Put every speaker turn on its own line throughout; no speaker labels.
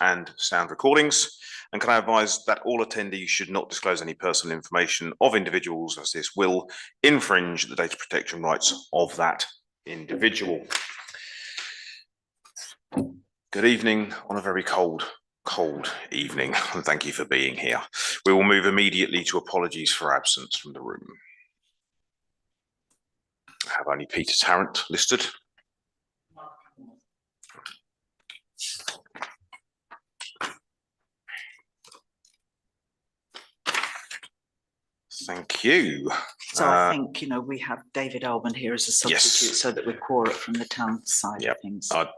and sound recordings. And can I advise that all attendees should not disclose any personal information of individuals, as this will infringe the data protection rights of that individual. Good evening on a very cold evening, and thank you for being here. We will move immediately to apologies for absence from the room. I have only Peter Tarrant listed. Thank you.
So I think, you know, we have David Alban here as a substitute,
yes,
so that we're quorate from the town side of things.
I'd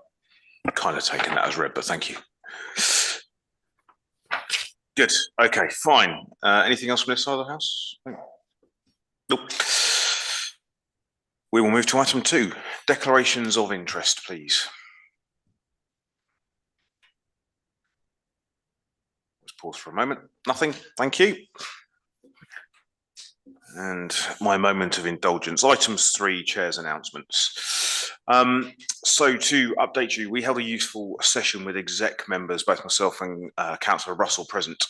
kind of taken that as read, but thank you. Good. Okay, fine. Anything else from this side of the house? Nope. We will move to item 2, declarations of interest, please. Let's pause for a moment. Nothing. Thank you. And my moment of indulgence, items 3, chair's announcements. So to update you, we held a useful session with exec members, both myself and Councillor Russell present,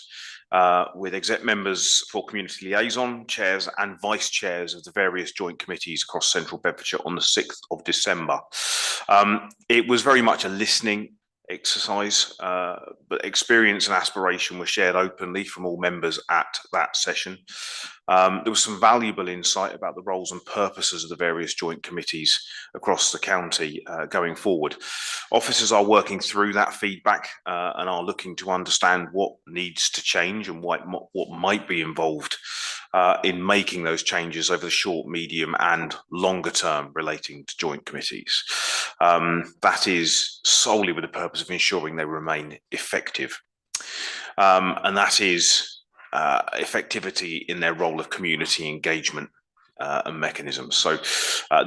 with exec members for community liaison, chairs and vice chairs of the various joint committees across central Bedfordshire on the 6th of December. It was very much a listening exercise, but experience and aspiration were shared openly from all members at that session. There was some valuable insight about the roles and purposes of the various joint committees across the county going forward. Officers are working through that feedback and are looking to understand what needs to change and what might be involved in making those changes over the short, medium and longer term relating to joint committees. That is solely with the purpose of ensuring they remain effective. And that is effectivity in their role of community engagement and mechanisms. So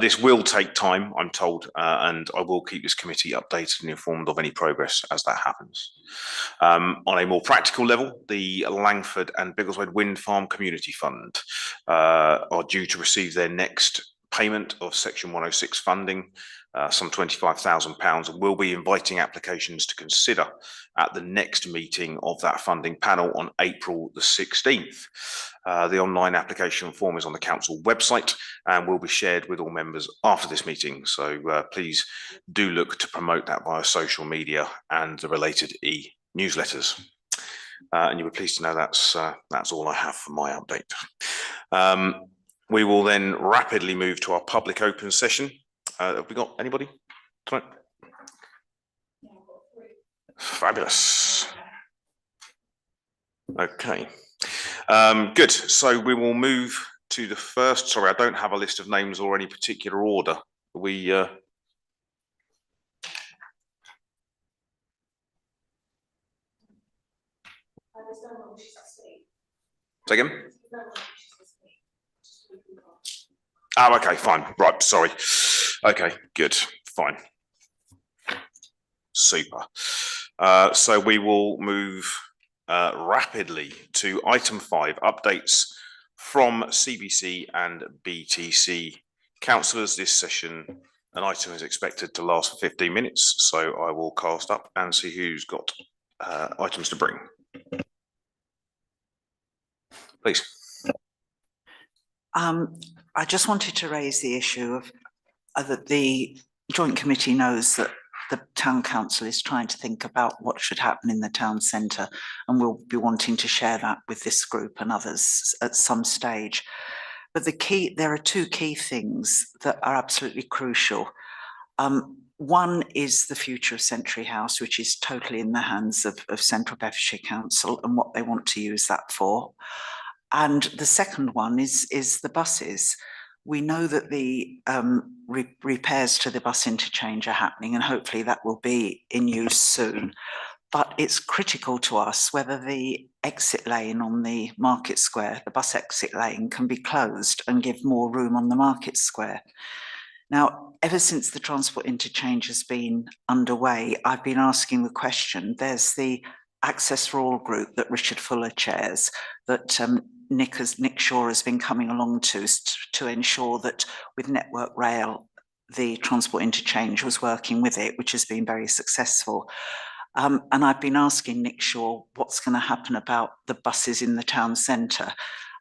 this will take time, I'm told, and I will keep this committee updated and informed of any progress as that happens. On a more practical level, the Langford and Biggleswade Wind Farm Community Fund are due to receive their next payment of Section 106 funding, some £25,000, and we'll be inviting applications to consider at the next meeting of that funding panel on April the 16th. The online application form is on the council website and will be shared with all members after this meeting. So please do look to promote that via social media and the related e-newsletters. And you'll be pleased to know that's all I have for my update. We will then rapidly move to our public open session. Have we got anybody tonight? Fabulous. Okay. Good. So we will move to the first. Sorry, I don't have a list of names or any particular order. We. Say again? Oh, okay, fine. Right, sorry. Okay, good, fine. Super. So we will move rapidly to item 5, updates from CBC and BTC councillors. This session, an item is expected to last for 15 minutes, so I will cast up and see who's got items to bring. Please.
I just wanted to raise the issue of that the joint committee knows that the town council is trying to think about what should happen in the town centre, and we'll be wanting to share that with this group and others at some stage. But there are 2 key things that are absolutely crucial. One is the future of Century House, which is totally in the hands of Central Bedfordshire Council and what they want to use that for. And the second one is the buses. We know that the repairs to the bus interchange are happening, and hopefully that will be in use soon. But it's critical to us whether the exit lane on the Market Square, the bus exit lane, can be closed and give more room on the Market Square. Now, ever since the transport interchange has been underway, I've been asking the question. There's the Access for All group that Richard Fuller chairs, that Nick Shaw has been coming along to ensure that with Network Rail, the transport interchange was working with it, which has been very successful. And I've been asking Nick Shaw what's going to happen about the buses in the town centre.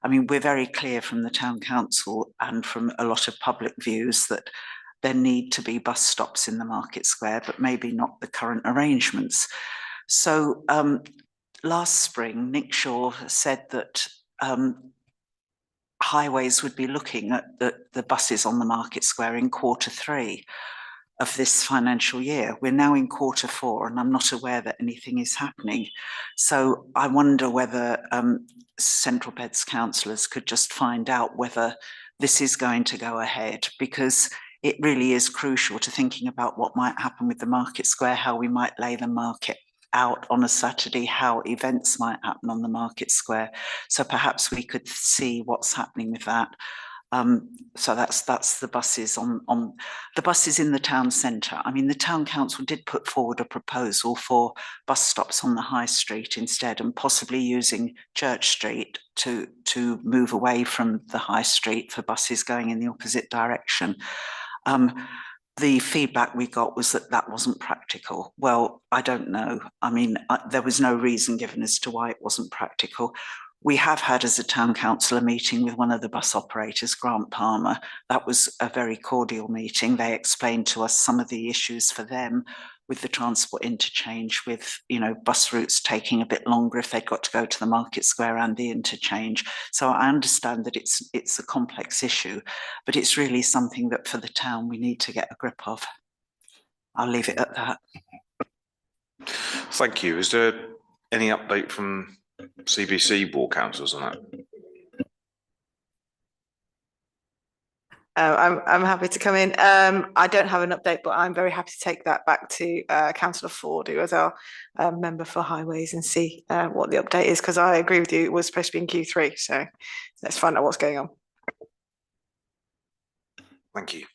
I mean, we're very clear from the town council and from a lot of public views that there need to be bus stops in the market square, but maybe not the current arrangements. So last spring, Nick Shaw said that Highways would be looking at the buses on the market square in quarter 3 of this financial year. We're now in quarter 4 and I'm not aware that anything is happening. So I wonder whether Central Beds councillors could just find out whether this is going to go ahead, because it really is crucial to thinking about what might happen with the market square, how we might lay the market out on a Saturday, how events might happen on the market square. So perhaps we could see what's happening with that. So that's the buses on the buses in the town centre. I mean, the town council did put forward a proposal for bus stops on the high street instead, and possibly using Church Street to move away from the high street for buses going in the opposite direction. The feedback we got was that that wasn't practical. Well, I don't know. I mean, there was no reason given as to why it wasn't practical. We have had, as a town council, a meeting with one of the bus operators, Grant Palmer. That was a very cordial meeting. They explained to us some of the issues for them with the transport interchange, with, you know, bus routes taking a bit longer if they've got to go to the market square and the interchange. So I understand that it's a complex issue, but it's really something that for the town we need to get a grip of. I'll leave it at that.
Thank you. Is there any update from CBC board councillors on that?
I'm happy to come in. I don't have an update, but I'm very happy to take that back to Councillor Ford, who is our member for Highways, and see what the update is, because I agree with you, it was supposed to be in Q3, so let's find out what's going on.
Thank you.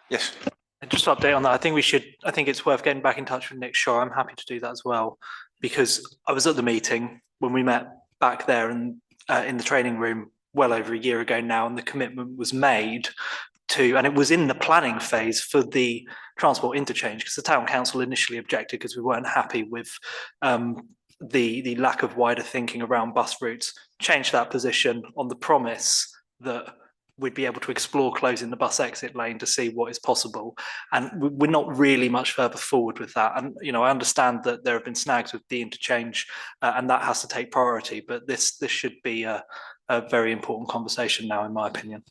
Yes.
And just to update on that, I think it's worth getting back in touch with Nick Shaw. I'm happy to do that as well, because I was at the meeting when we met back there and in the training room well over a year ago now, and the commitment was made to, and it was in the planning phase for the transport interchange, because the town council initially objected because we weren't happy with the lack of wider thinking around bus routes. Changed that position on the promise that we'd be able to explore closing the bus exit lane to see what is possible. And we're not really much further forward with that. And, you know, I understand that there have been snags with the interchange and that has to take priority, but this should be a very important conversation now, in my opinion.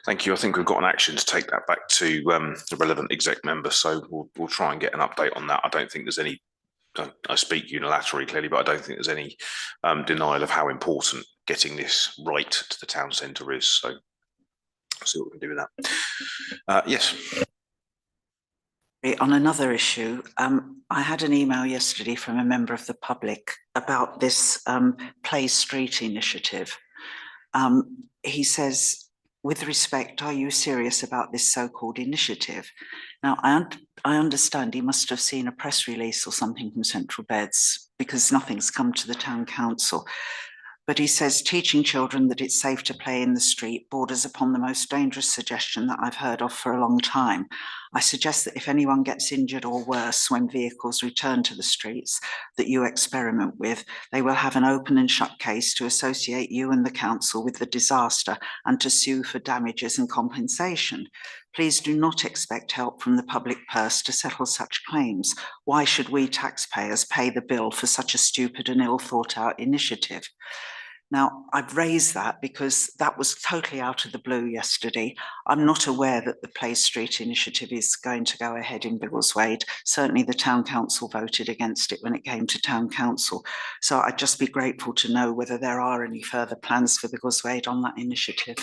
Thank you. I think we've got an action to take that back to the relevant exec member. So we'll try and get an update on that. I don't think there's any, I speak unilaterally clearly, but I don't think there's any denial of how important getting this right to the town centre is. So I'll see what we can do with that. Yes.
On another issue, I had an email yesterday from a member of the public about this Play Street initiative. He says, with respect, are you serious about this so-called initiative? Now, I understand he must have seen a press release or something from Central Beds, because nothing's come to the town council. But he says teaching children that it's safe to play in the street borders upon the most dangerous suggestion that I've heard of for a long time. I suggest that if anyone gets injured or worse when vehicles return to the streets that you experiment with, they will have an open and shut case to associate you and the council with the disaster and to sue for damages and compensation. Please do not expect help from the public purse to settle such claims. Why should we taxpayers pay the bill for such a stupid and ill thought out initiative? Now, I've raised that because that was totally out of the blue yesterday. I'm not aware that the Play Street initiative is going to go ahead in Biggleswade. Certainly the town council voted against it when it came to town council. So I'd just be grateful to know whether there are any further plans for Biggleswade on that initiative.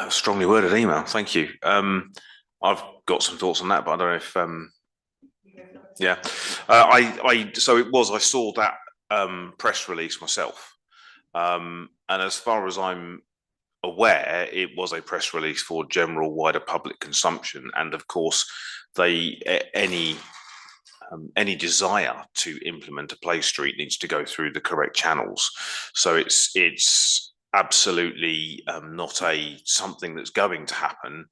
Strongly worded email, thank you. I've got some thoughts on that, but I don't know if, yeah. I saw that press release myself. And as far as I'm aware, it was a press release for general wider public consumption. And of course, any desire to implement a Play Street needs to go through the correct channels. So it's absolutely not something that's going to happen.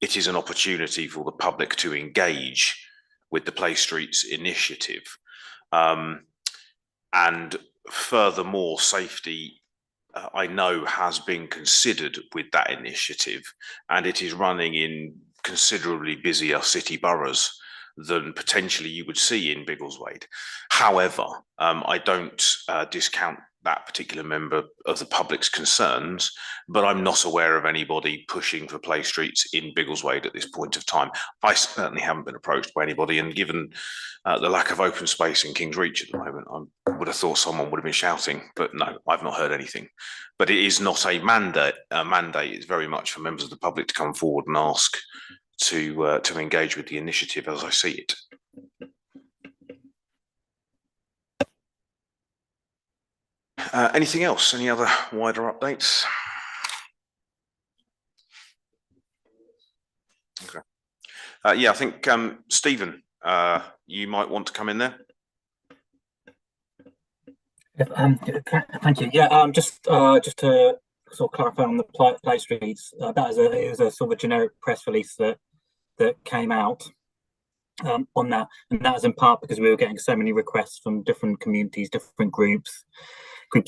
it is an opportunity for the public to engage with the Play Streets initiative. And furthermore, safety, I know, has been considered with that initiative, and it is running in considerably busier city boroughs than potentially you would see in Biggleswade. However, I don't discount that particular member of the public's concerns, but I'm not aware of anybody pushing for Play Streets in Biggleswade at this point of time. I certainly haven't been approached by anybody, and given the lack of open space in King's Reach at the moment, I would have thought someone would have been shouting, but no, I've not heard anything. But it is not a mandate. A mandate is very much for members of the public to come forward and ask to engage with the initiative as I see it. Anything else? Any other wider updates? Okay. Yeah, I think Stephen, you might want to come in there.
Thank you. Yeah, just to sort of clarify on the Play Streets, it was a sort of a generic press release that came out on that, and that was in part because we were getting so many requests from different communities, different groups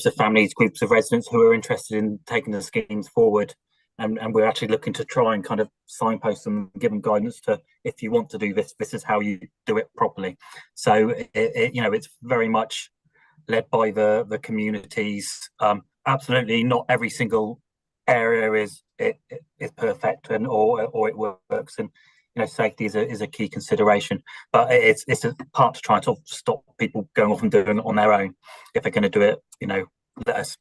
of families, groups of residents who are interested in taking the schemes forward, and we're actually looking to try and kind of signpost them, give them guidance to, if you want to do this, this is how you do it properly. So it's very much led by the communities. Absolutely, not every single area is perfect and or it works, and safety is a key consideration. But it's a part to try and sort of stop people going off and doing it on their own. If they're going to do it, let us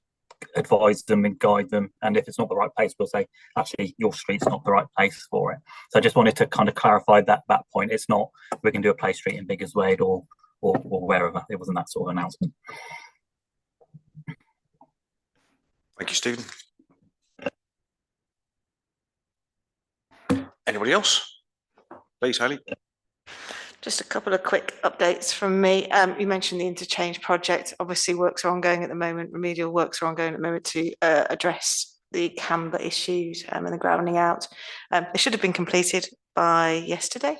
advise them and guide them. And if it's not the right place, we'll say, actually, your street's not the right place for it. So I just wanted to kind of clarify that point. It's not we're going to do a Play Street in Biggleswade or wherever. It wasn't that sort of announcement.
Thank you, Stephen. Anybody else? Please, Hayley.
Just a couple of quick updates from me. You mentioned the interchange project. Obviously, works are ongoing at the moment. Remedial works are ongoing at the moment to address the camber issues and the grounding out. They should have been completed by yesterday,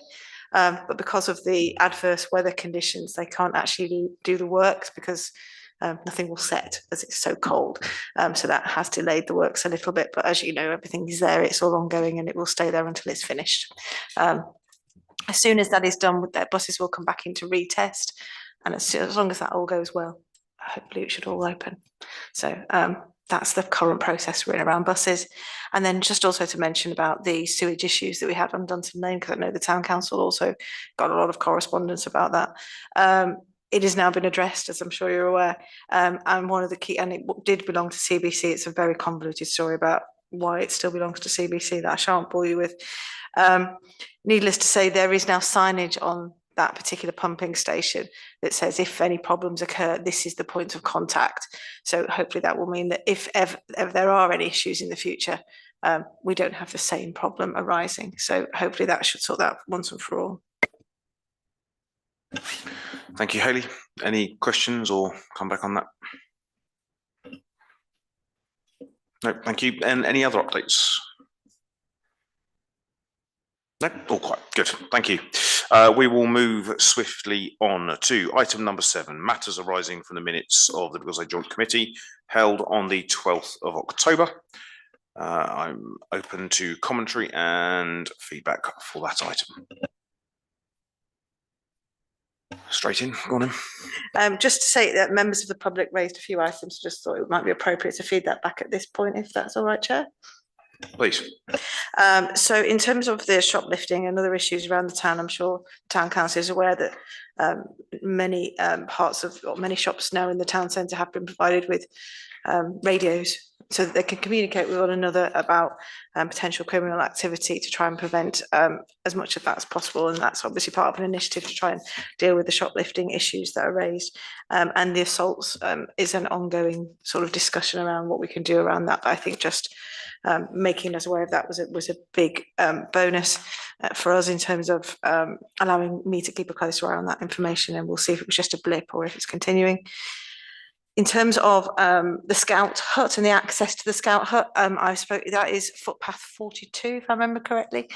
but because of the adverse weather conditions, they can't actually do the works because nothing will set as it's so cold. So that has delayed the works a little bit, but as you know, everything is there, it's all ongoing, and it will stay there until it's finished. As soon as that is done, their buses will come back into retest, and as long as that all goes well, hopefully it should all open. So that's the current process we're in around buses. And then just also to mention about the sewage issues that we had on Dunton Lane, because I know the town council also got a lot of correspondence about that. It has now been addressed, as I'm sure you're aware, and one of the key, and it did belong to CBC. It's a very convoluted story about why it still belongs to CBC that I shan't bore you with. Needless to say, there is now signage on that particular pumping station that says if any problems occur, this is the point of contact. So hopefully that will mean that if ever there are any issues in the future, we don't have the same problem arising. So hopefully that should sort that once and for all.
Thank you, Hayley. Any questions or come back on that? No, thank you. And any other updates? No, all quite good. Thank you. We will move swiftly on to item number 7, matters arising from the minutes of the Biggleswade Joint Committee held on the 12th of October. I'm open to commentary and feedback for that item. Straight in, go on in.
Just to say that members of the public raised a few items, just thought it might be appropriate to feed that back at this point, if that's all right, Chair.
Please.
So in terms of the shoplifting and other issues around the town, I'm sure town council is aware that many many shops now in the town centre have been provided with radios so that they can communicate with one another about potential criminal activity to try and prevent as much of that as possible. And that's obviously part of an initiative to try and deal with the shoplifting issues that are raised. And the assaults is an ongoing sort of discussion around what we can do around that. But I think just making us aware of that was a big bonus for us in terms of allowing me to keep a closer eye on that information, and we'll see if it was just a blip or if it's continuing. In terms of the Scout Hut and the access to the Scout Hut, I spoke, that is footpath 42, if I remember correctly.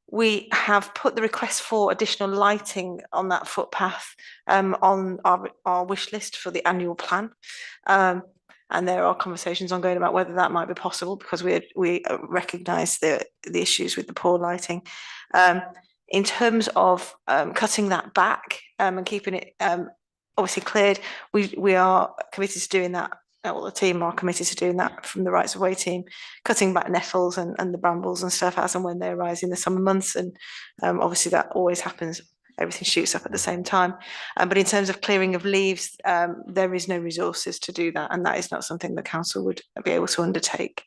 We have put the request for additional lighting on that footpath on our wish list for the annual plan. And there are conversations ongoing about whether that might be possible, because we recognise the issues with the poor lighting. In terms of cutting that back and keeping it obviously cleared, we are committed to doing that. Well, the team are committed to doing that from the rights of way team, cutting back nettles and the brambles and stuff as and when they arise in the summer months. And obviously that always happens. Everything shoots up at the same time. But in terms of clearing of leaves, there is no resources to do that. And that is not something the council would be able to undertake.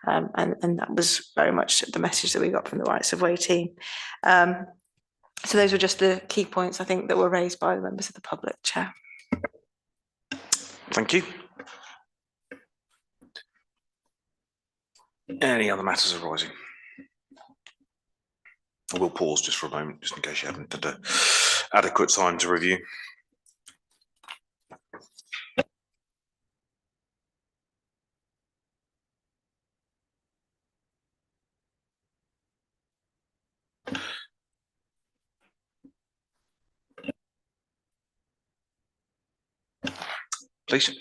And that was very much the message that we got from the rights of way team. So those were just the key points, I think, that were raised by the members of the public, Chair.
Thank you. Any other matters arising? I will pause just for a moment, just in case you haven't had adequate time to review. Please.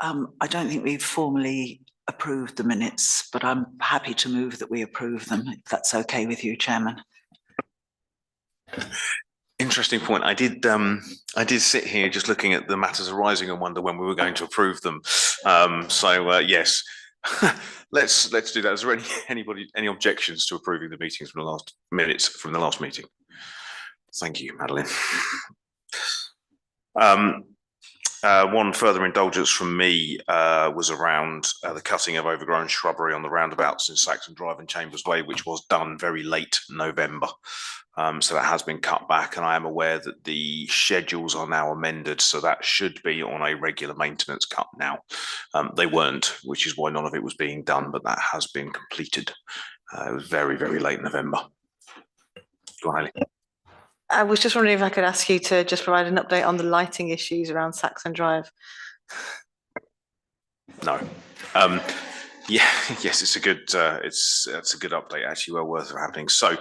I don't think we've formally approved the minutes, but I'm happy to move that we approve them, if that's okay with you, Chairman.
Interesting point. I did sit here just looking at the matters arising and wonder when we were going to approve them. Yes, let's do that. Is there any objections to approving the meetings from the last minutes from the last meeting? Thank you, Madeline. One further indulgence from me was around the cutting of overgrown shrubbery on the roundabouts in Saxon Drive and Chambers Way, which was done very late November. So that has been cut back, and I am aware that the schedules are now amended, so that should be on a regular maintenance cut now. They weren't, which is why none of it was being done, but that has been completed. It was very, very late November. Go on, Hayley.
I was just wondering if I could ask you to just provide an update on the lighting issues around Saxon Drive.
No. Yeah, yes, it's a good it's a good update, actually, well worth happening. So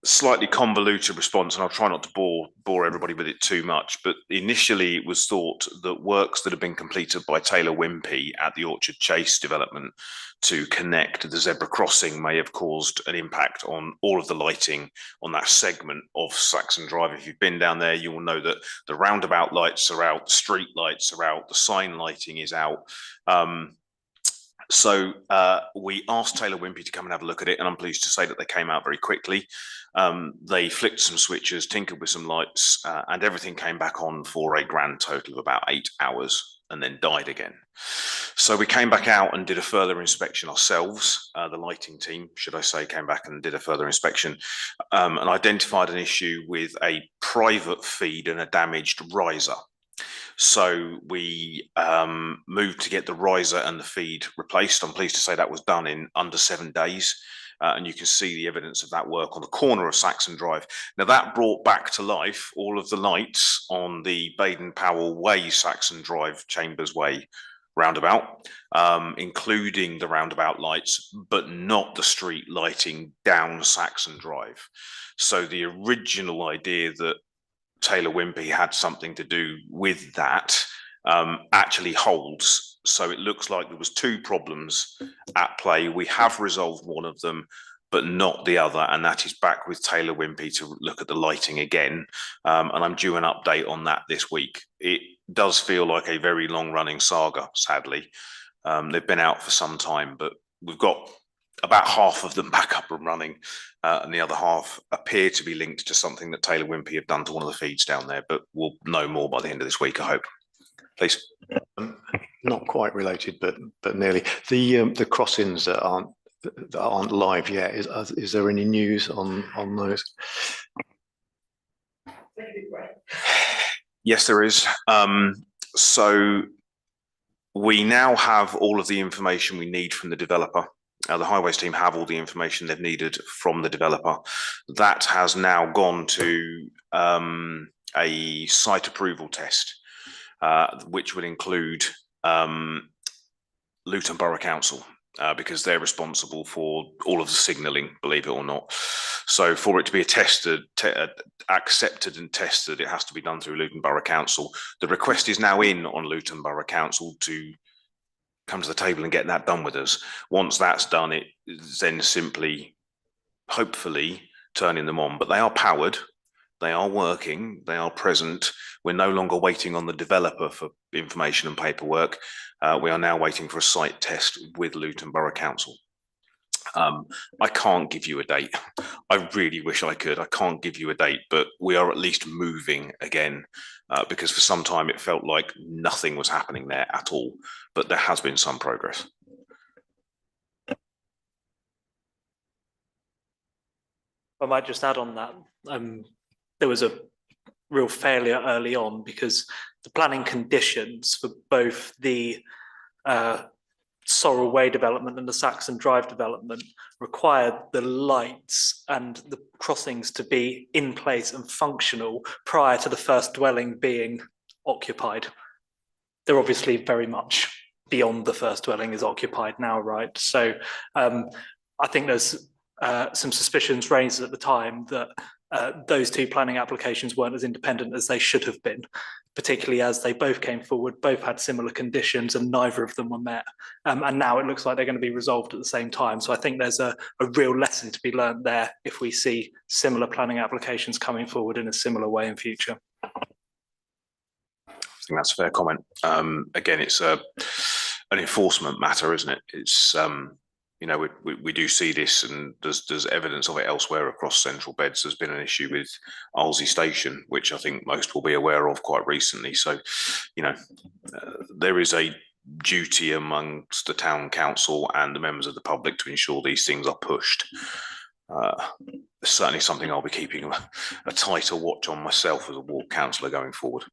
slightly convoluted response, and I'll try not to bore everybody with it too much, but initially it was thought that works that had been completed by Taylor Wimpey at the Orchard Chase development to connect the zebra crossing may have caused an impact on all of the lighting on that segment of Saxon Drive. If you've been down there, you will know that the roundabout lights are out, the street lights are out, the sign lighting is out. So we asked Taylor Wimpey to come and have a look at it, and I'm pleased to say that they came out very quickly. They flicked some switches, tinkered with some lights, and everything came back on for a grand total of about 8 hours and then died again. So we came back out and did a further inspection ourselves. The lighting team, should I say, came back and did a further inspection and identified an issue with a private feed and a damaged riser. So we moved to get the riser and the feed replaced. I'm pleased to say that was done in under 7 days. And you can see the evidence of that work on the corner of Saxon Drive. Now that brought back to life all of the lights on the Baden-Powell Way, Saxon Drive, Chambers Way roundabout, including the roundabout lights, but not the street lighting down Saxon Drive. So the original idea that Taylor Wimpey had something to do with that actually holds. So it looks like there was 2 problems at play. We have resolved one of them, but not the other, and that is back with Taylor Wimpey to look at the lighting again. And I'm due an update on that this week. It does feel like a very long-running saga, sadly. They've been out for some time, but we've got about half of them back up and running, and the other half appear to be linked to something that Taylor Wimpey have done to one of the feeds down there, but we'll know more by the end of this week, I hope. Please.
Not quite related, but nearly. The crossings that aren't live yet, is there any news on those?
Yes, there is. So we now have all of the information we need from the developer. The highways team have all the information they've needed from the developer. That has now gone to a site approval test, which would include Luton Borough Council, because they're responsible for all of the signalling, believe it or not. So for it to be accepted and tested, it has to be done through Luton Borough Council. The request is now in on Luton Borough Council to come to the table and get that done with us. Once that's done, it then simply, hopefully, turning them on. But they are powered, they are working, they are present. We're no longer waiting on the developer for information and paperwork. We are now waiting for a site test with Luton Borough Council. I can't give you a date. I really wish I could. I can't give you a date, but we are at least moving again, because for some time it felt like nothing was happening there at all, but there has been some progress.
I might just add on that. There was a real failure early on because the planning conditions for both the Sorrel Way development and the Saxon Drive development required the lights and the crossings to be in place and functional prior to the first dwelling being occupied. They're obviously very much beyond the first dwelling is occupied now, right? So I think there's some suspicions raised at the time that those two planning applications weren't as independent as they should have been, particularly as they both came forward, both had similar conditions and neither of them were met. And now it looks like they're going to be resolved at the same time. So I think there's a real lesson to be learned there if we see similar planning applications coming forward in a similar way in future.
I think that's a fair comment. Again, it's an enforcement matter, isn't it? It's you know, we do see this, and there's evidence of it elsewhere across Central Beds. There's been an issue with Arlesey Station, which I think most will be aware of quite recently. So, you know, there is a duty amongst the town council and the members of the public to ensure these things are pushed. Certainly something I'll be keeping a tighter watch on myself as a ward councillor going forward.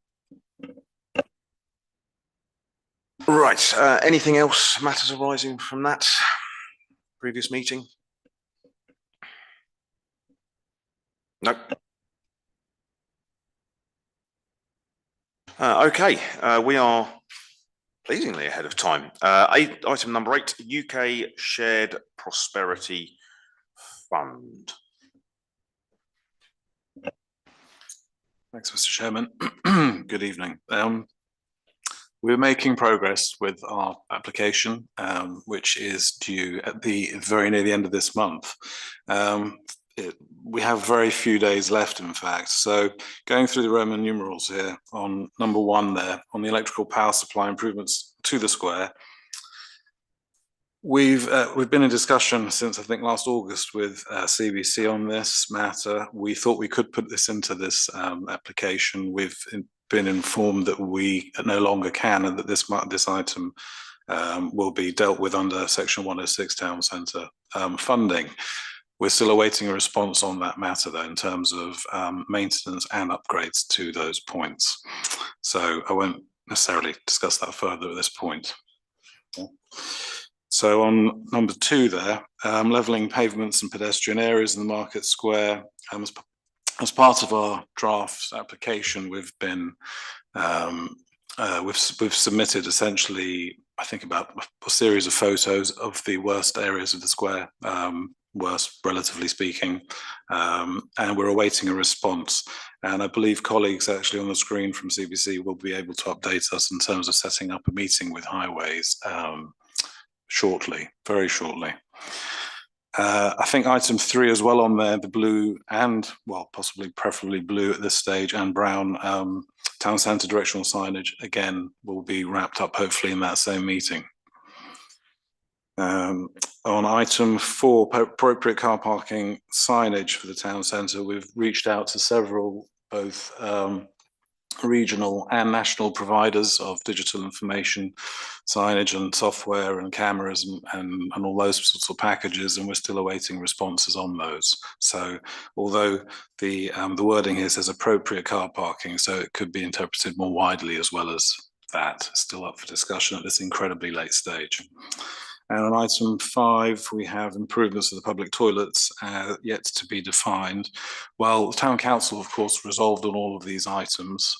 Right, anything else, matters arising from that previous meeting? Nope. Okay, we are pleasingly ahead of time. Item number 8, UK Shared Prosperity Fund.
Thanks, Mr. Chairman. Good evening. We're making progress with our application, which is due at the very near the end of this month. We have very few days left, in fact. So going through the Roman numerals here on number 1 there, on the electrical power supply improvements to the square, we've been in discussion since I think last August with CBC on this matter. We thought we could put this into this application. We've been informed that we no longer can, and that this item will be dealt with under Section 106 Town Centre funding. We're still awaiting a response on that matter, though, in terms of maintenance and upgrades to those points. So I won't necessarily discuss that further at this point. So on number 2 there, levelling pavements and pedestrian areas in the Market Square. As part of our draft application, we've been we've submitted essentially, I think, about a series of photos of the worst areas of the square, worst relatively speaking, and we're awaiting a response. And I believe colleagues actually on the screen from CBC will be able to update us in terms of setting up a meeting with Highways shortly, very shortly. I think item 3 as well on there, the blue and, well, possibly preferably blue at this stage, and brown town centre directional signage, again, will be wrapped up hopefully in that same meeting. On item 4, appropriate car parking signage for the town centre, we've reached out to several, both regional and national providers of digital information signage and software and cameras and all those sorts of packages, and we're still awaiting responses on those. So although the wording here says appropriate car parking, so it could be interpreted more widely as well as that. Still up for discussion at this incredibly late stage. And on item 5, we have improvements to the public toilets yet to be defined. Well, the Town Council, of course, resolved on all of these items,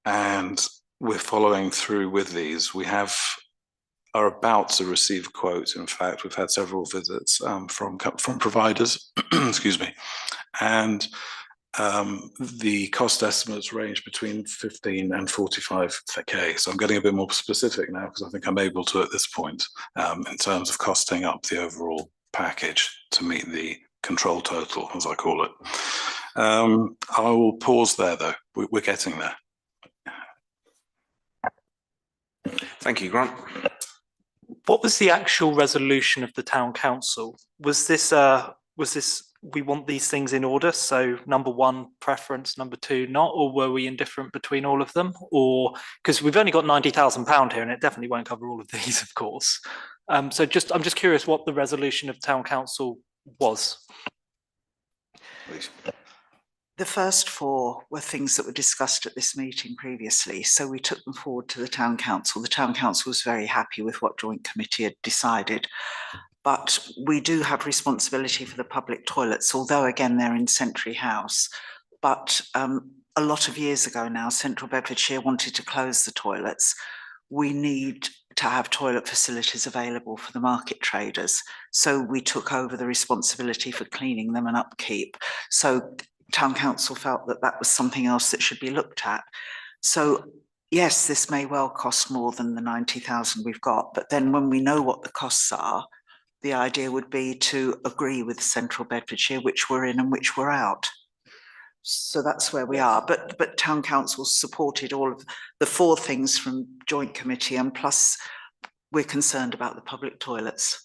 and we're following through with these. We are about to receive quotes. In fact, we've had several visits from providers, excuse me, and the cost estimates range between 15 and 45k. So I'm getting a bit more specific now because I think I'm able to at this point in terms of costing up the overall package to meet the control total, as I call it. I will pause there though. We're getting there.
Thank you, Grant.
What was the actual resolution of the town council? Was this we want these things in order? So number 1 preference, number 2 not, or were we indifferent between all of them? Or because we've only got £90,000 here, and it definitely won't cover all of these, of course. So I'm just curious what the resolution of town council was.
Please.
The first 4 were things that were discussed at this meeting previously, so we took them forward to the Town Council. The Town Council was very happy with what Joint Committee had decided, but we do have responsibility for the public toilets, although again they're in Century House. But a lot of years ago now, Central Bedfordshire wanted to close the toilets. We need to have toilet facilities available for the market traders, so we took over the responsibility for cleaning them and upkeep. So Town Council felt that that was something else that should be looked at. So yes, this may well cost more than the 90,000 we've got, but then when we know what the costs are, the idea would be to agree with Central Bedfordshire which we're in and which we're out. So that's where we are. But Town Council supported all of the 4 things from Joint Committee, and plus we're concerned about the public toilets.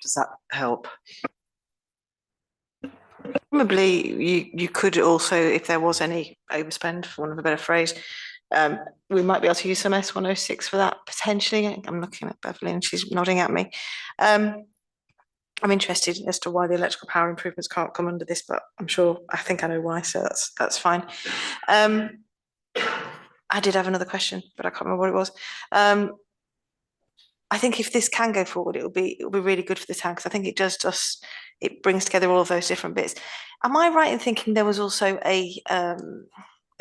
Does that help?
Probably you could also, if there was any overspend, for want of a better phrase, we might be able to use some S106 for that potentially. I'm looking at Beverly and she's nodding at me. I'm interested as to why the electrical power improvements can't come under this, but I think I know why, so that's fine. I did have another question, but I can't remember what it was. I think if this can go forward, it'll be really good for the town, because I think it brings together all of those different bits. Am I right in thinking there was also there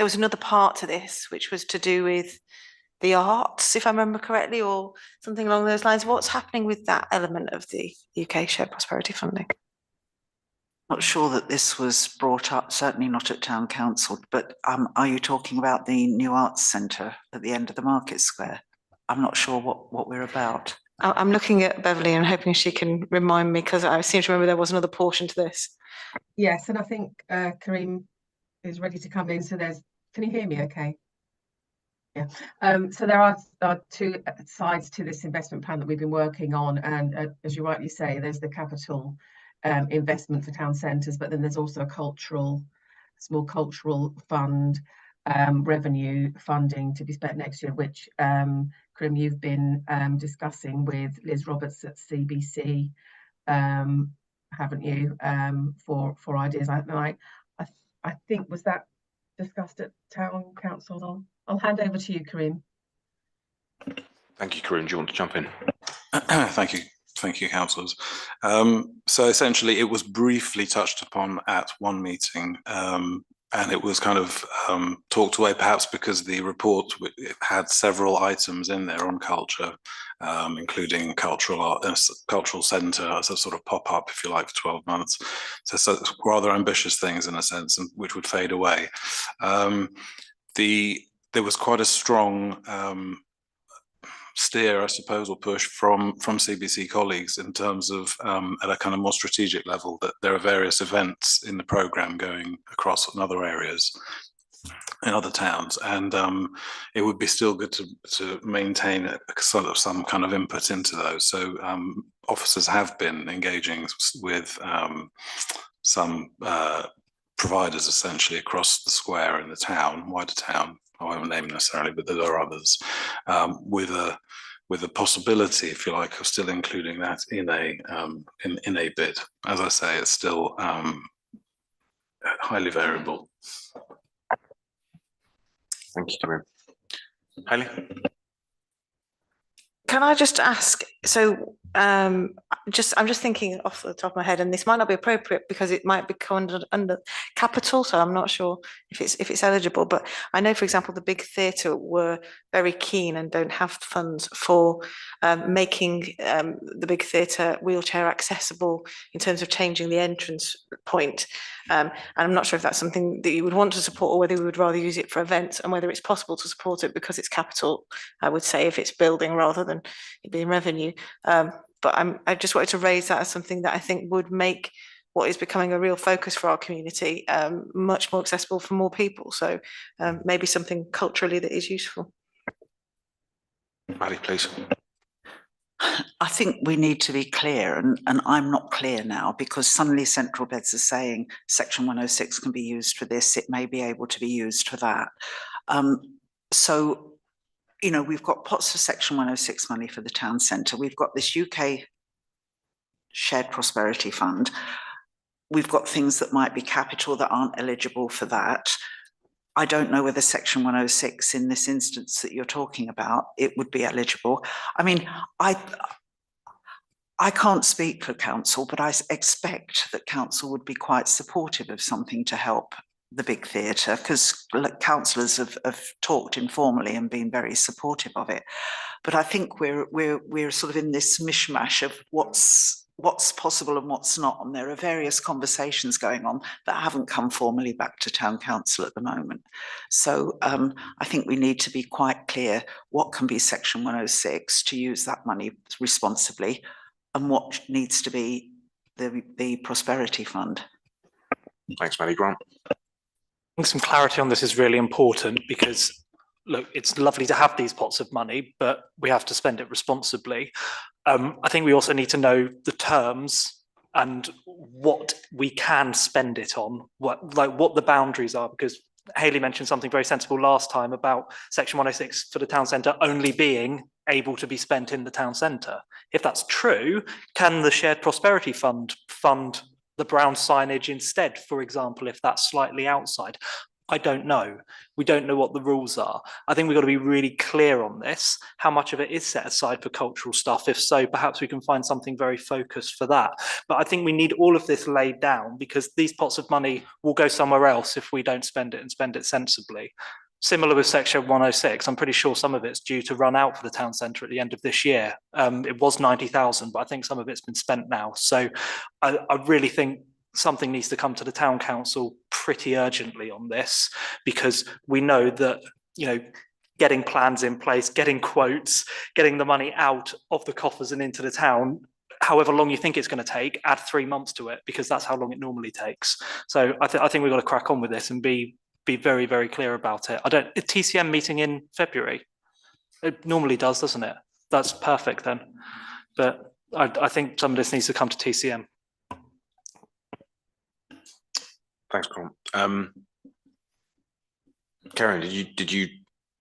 was another part to this, which was to do with the arts, if I remember correctly, or something along those lines? What's happening with that element of the UK Shared Prosperity funding?
Not sure that this was brought up, certainly not at Town Council, but are you talking about the new arts centre at the end of the Market Square? I'm not sure what we're about.
I'm looking at Beverly and hoping she can remind me, because I seem to remember there was another portion to this.
Yes, and I think Kareem is ready to come in. So can you hear me okay? Yeah. So there are 2 sides to this investment plan that we've been working on. And as you rightly say, there's the capital investment for town centres, but then there's also a small cultural fund, revenue funding to be spent next year, which Kareem, you've been discussing with Liz Roberts at CBC, haven't you, for ideas? I think, was that discussed at Town Council? I'll hand over to you, Kareem.
Thank you, Kareem. Do you want to jump in?
Thank you, councillors. So essentially, it was briefly touched upon at one meeting, and it was kind of talked away, perhaps because the report had several items in there on culture, including cultural centre as a sort of pop-up, if you like, for 12 months. So rather ambitious things in a sense, which would fade away. There was quite a strong steer, I suppose, or push from CBC colleagues in terms of at a kind of more strategic level, that there are various events in the programme going across in other areas in other towns, and it would be still good to maintain a sort of some kind of input into those. So officers have been engaging with some providers essentially across the square in the town, wider town. I won't name necessarily, but there are others, with a possibility, if you like, of still including that in a bid. As I say, it's still highly variable.
Thank you, Kareem. Hayley?
Can I just ask, so I'm just thinking off the top of my head, and this might not be appropriate because it might become under capital, so I'm not sure if it's eligible, but I know, for example, the Big Theatre were very keen and don't have funds for making the Big Theatre wheelchair accessible in terms of changing the entrance point. And I'm not sure if that's something that you would want to support or whether we would rather use it for events, and whether it's possible to support it because it's capital, I would say, if it's building rather than it being revenue. But I just wanted to raise that as something that I think would make what is becoming a real focus for our community much more accessible for more people. So maybe something culturally that is useful.
Maddie, please.
I think we need to be clear, and I'm not clear now, because suddenly Central Beds are saying Section 106 can be used for this, it may be able to be used for that. So, you know, we've got pots of Section 106 money for the town centre, we've got this UK Shared Prosperity Fund, we've got things that might be capital that aren't eligible for that. I don't know whether Section 106 in this instance that you're talking about, it would be eligible. I mean, I can't speak for council, but I expect that council would be quite supportive of something to help the Big Theatre, because councillors have talked informally and been very supportive of it. But I think we're sort of in this mishmash of what's possible and what's not, and there are various conversations going on that haven't come formally back to town council at the moment. So I think we need to be quite clear what can be Section 106 to use that money responsibly, and what needs to be the Prosperity Fund.
Thanks, Maddie. Grant.
I think some clarity on this is really important, because look, it's lovely to have these pots of money, but we have to spend it responsibly. I think we also need to know the terms and what we can spend it on, what the boundaries are, because Hayley mentioned something very sensible last time about Section 106 for the town centre only being able to be spent in the town centre. If that's true, can the Shared Prosperity Fund fund the brown signage instead, for example, if that's slightly outside? I don't know. We don't know what the rules are. I think we've got to be really clear on this, how much of it is set aside for cultural stuff. If so, perhaps we can find something very focused for that. But I think we need all of this laid down, because these pots of money will go somewhere else if we don't spend it and spend it sensibly. Similar with Section 106, I'm pretty sure some of it's due to run out for the town centre at the end of this year. It was 90,000, but I think some of it's been spent now. So I really think something needs to come to the town council pretty urgently on this, because we know that, you know, getting plans in place, getting quotes, getting the money out of the coffers and into the town, however long you think it's going to take, add 3 months to it, because that's how long it normally takes. So I think we've got to crack on with this and be very, very clear about it. TCM meeting in February. It normally does, doesn't it? That's perfect then. But I think some of this needs to come to TCM.
Thanks, Grant. Karen, did you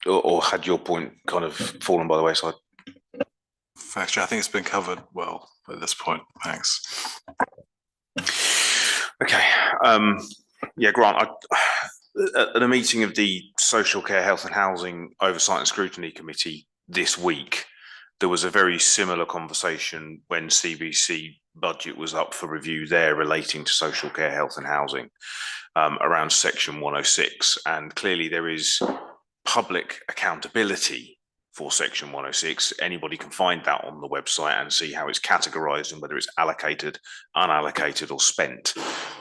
or had your point kind of fallen by the wayside?
Actually, I think it's been covered well at this point. Thanks.
Okay. Yeah, Grant, at a meeting of the Social Care, Health and Housing Oversight and Scrutiny Committee this week, there was a very similar conversation when CBC budget was up for review there relating to social care, health and housing around Section 106. And clearly there is public accountability for Section 106. Anybody can find that on the website and see how it's categorised and whether it's allocated, unallocated or spent.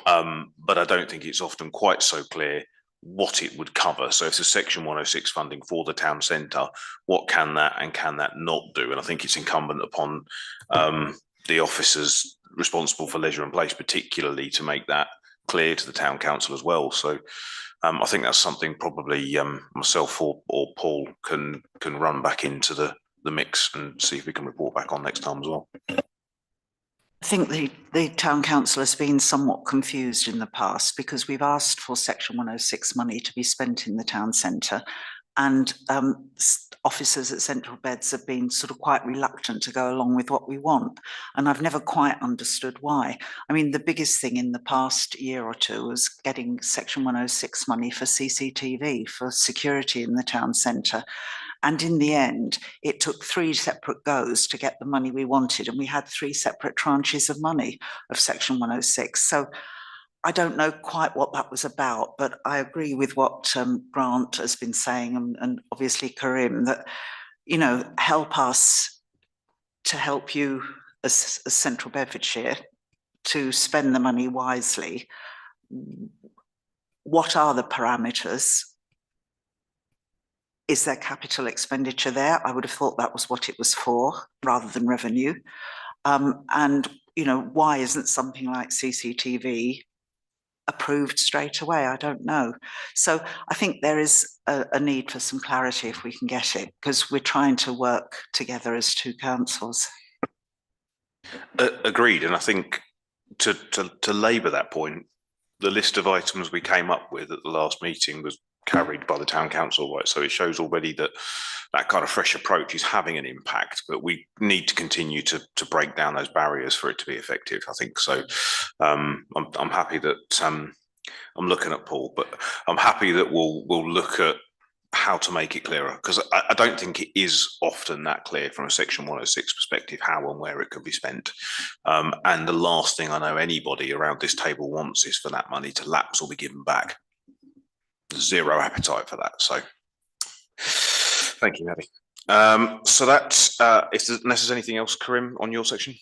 But I don't think it's often quite so clear what it would cover. So if it's Section 106 funding for the town centre, what can that and can that not do? And I think it's incumbent upon the officers responsible for leisure and place particularly to make that clear to the town council as well. So I think that's something probably myself or Paul can run back into the mix and see if we can report back on next time as well.
I think the town council has been somewhat confused in the past, because we've asked for Section 106 money to be spent in the town centre, and officers at Central Beds have been sort of quite reluctant to go along with what we want. And I've never quite understood why. I mean, the biggest thing in the past year or two was getting Section 106 money for CCTV, for security in the town centre. And in the end, it took 3 separate goes to get the money we wanted. And we had 3 separate tranches of money of Section 106. So I don't know quite what that was about, but I agree with what Grant has been saying, and obviously Karim, that, you know, help us to help you as Central Bedfordshire to spend the money wisely. What are the parameters? Is there capital expenditure there? I would have thought that was what it was for, rather than revenue. And, you know, why isn't something like CCTV approved straight away? I don't know. So I think there is a need for some clarity if we can get it, because we're trying to work together as 2 councils.
Agreed. And I think to labour that point, the list of items we came up with at the last meeting was carried by the town council, right? So it shows already that that kind of fresh approach is having an impact, but we need to continue to break down those barriers for it to be effective, I think. So I'm happy that I'm looking at Paul, but I'm happy that we'll look at how to make it clearer, because I don't think it is often that clear from a Section 106 perspective how and where it could be spent. And the last thing I know anybody around this table wants is for that money to lapse or be given back. Zero appetite for that. So thank you, Maddie. So that's unless there's anything else, Karim, on your section.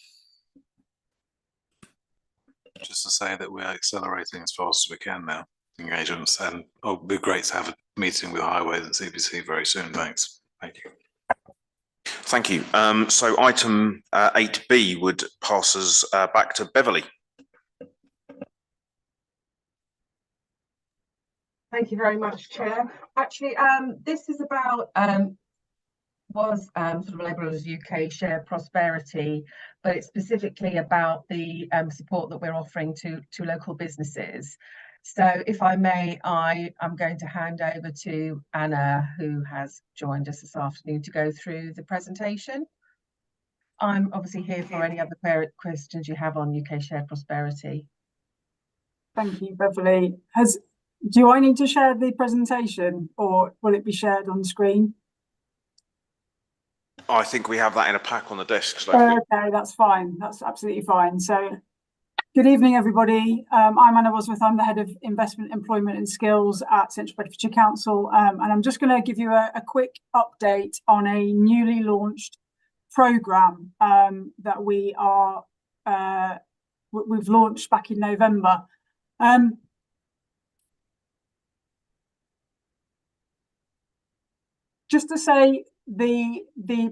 Just to say that we're accelerating as fast as we can now, engagements, and it'll be great to have a meeting with Highways and CPC very soon. Thanks. Thank you.
Thank you. So item 8B would pass us back to Beverly.
Thank you very much, Chair. Actually, this is about was sort of labelled as UK Share Prosperity, but it's specifically about the support that we're offering to local businesses. So if I may, I'm going to hand over to Anna, who has joined us this afternoon, to go through the presentation. I'm obviously here for any other questions you have on UK Share Prosperity.
Thank you, Beverly. Do I need to share the presentation, or will it be shared on screen?
I think we have that in a pack on the desk. So
okay, that's fine. That's absolutely fine. So good evening, everybody. I'm Anna Bosworth. I'm the Head of Investment, Employment and Skills at Central Bedfordshire Council. And I'm just going to give you a quick update on a newly launched programme that we've launched back in November. Just to say, the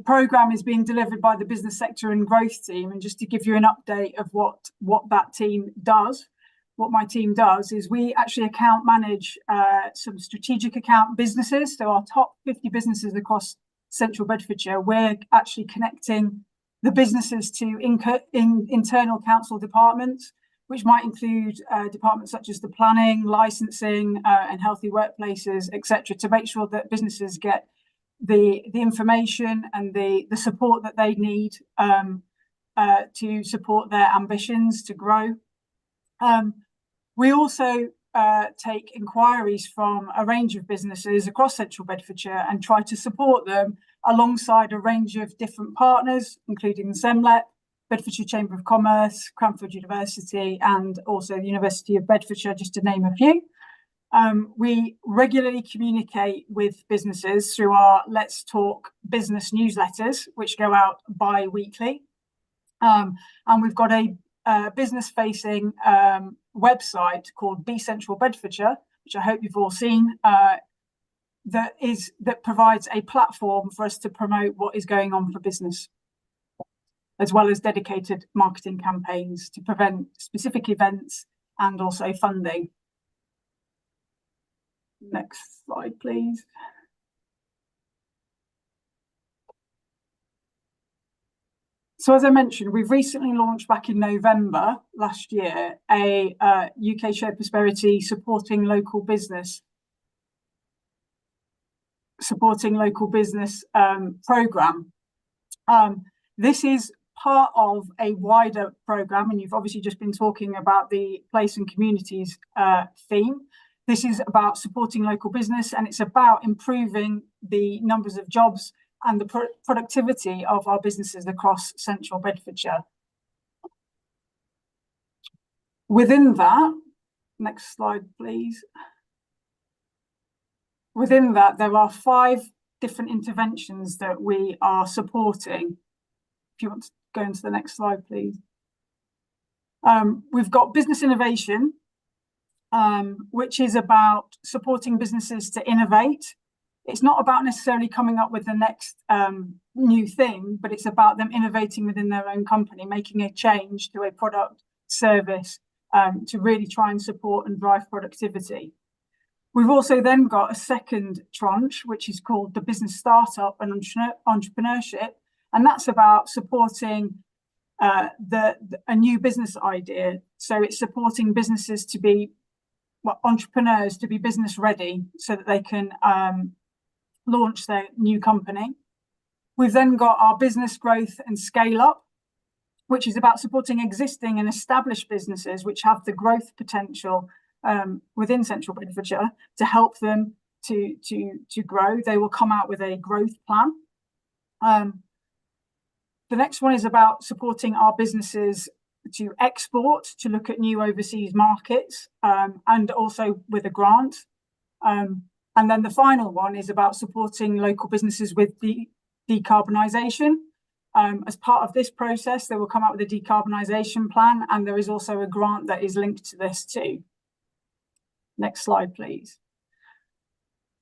programme is being delivered by the Business Sector and Growth team, and just to give you an update of what that team does, what my team does is we actually account manage some strategic account businesses. So our top 50 businesses across Central Bedfordshire, we're actually connecting the businesses to internal council departments, which might include departments such as the planning, licensing, and healthy workplaces, etc., to make sure that businesses get the information and the support that they need to support their ambitions to grow. We also take inquiries from a range of businesses across Central Bedfordshire and try to support them alongside a range of different partners, including the SEMLEP, Bedfordshire Chamber of Commerce, Cranfield University, and also the University of Bedfordshire, just to name a few. We regularly communicate with businesses through our Let's Talk business newsletters, which go out bi-weekly. And we've got a business-facing website called Be Central Bedfordshire, which I hope you've all seen, that provides a platform for us to promote what is going on for business, as well as dedicated marketing campaigns to prevent specific events and also funding. Next slide, please. So as I mentioned, we've recently launched back in November last year a UK Share Prosperity supporting local business programme. This is part of a wider programme, and you've obviously just been talking about the place and communities theme. This is about supporting local business, and it's about improving the numbers of jobs and the productivity of our businesses across central Bedfordshire. Within that, next slide, please. Within that, there are 5 different interventions that we are supporting. If you want to go into the next slide, please. We've got business innovation, which is about supporting businesses to innovate. It's not about necessarily coming up with the next new thing, but it's about them innovating within their own company, making a change to a product, service, to really try and support and drive productivity. We've also then got a second tranche, which is called the business startup and entrepreneurship, and that's about supporting a new business idea. So it's supporting businesses to be, entrepreneurs to be business ready so that they can launch their new company. We've then got our business growth and scale up, which is about supporting existing and established businesses which have the growth potential within central Bedfordshire to help them to grow. They will come out with a growth plan. The next one is about supporting our businesses to export, to look at new overseas markets, and also with a grant. And then the final one is about supporting local businesses with the decarbonisation. As part of this process, they will come out with a decarbonisation plan, and there is also a grant that is linked to this too. Next slide, please.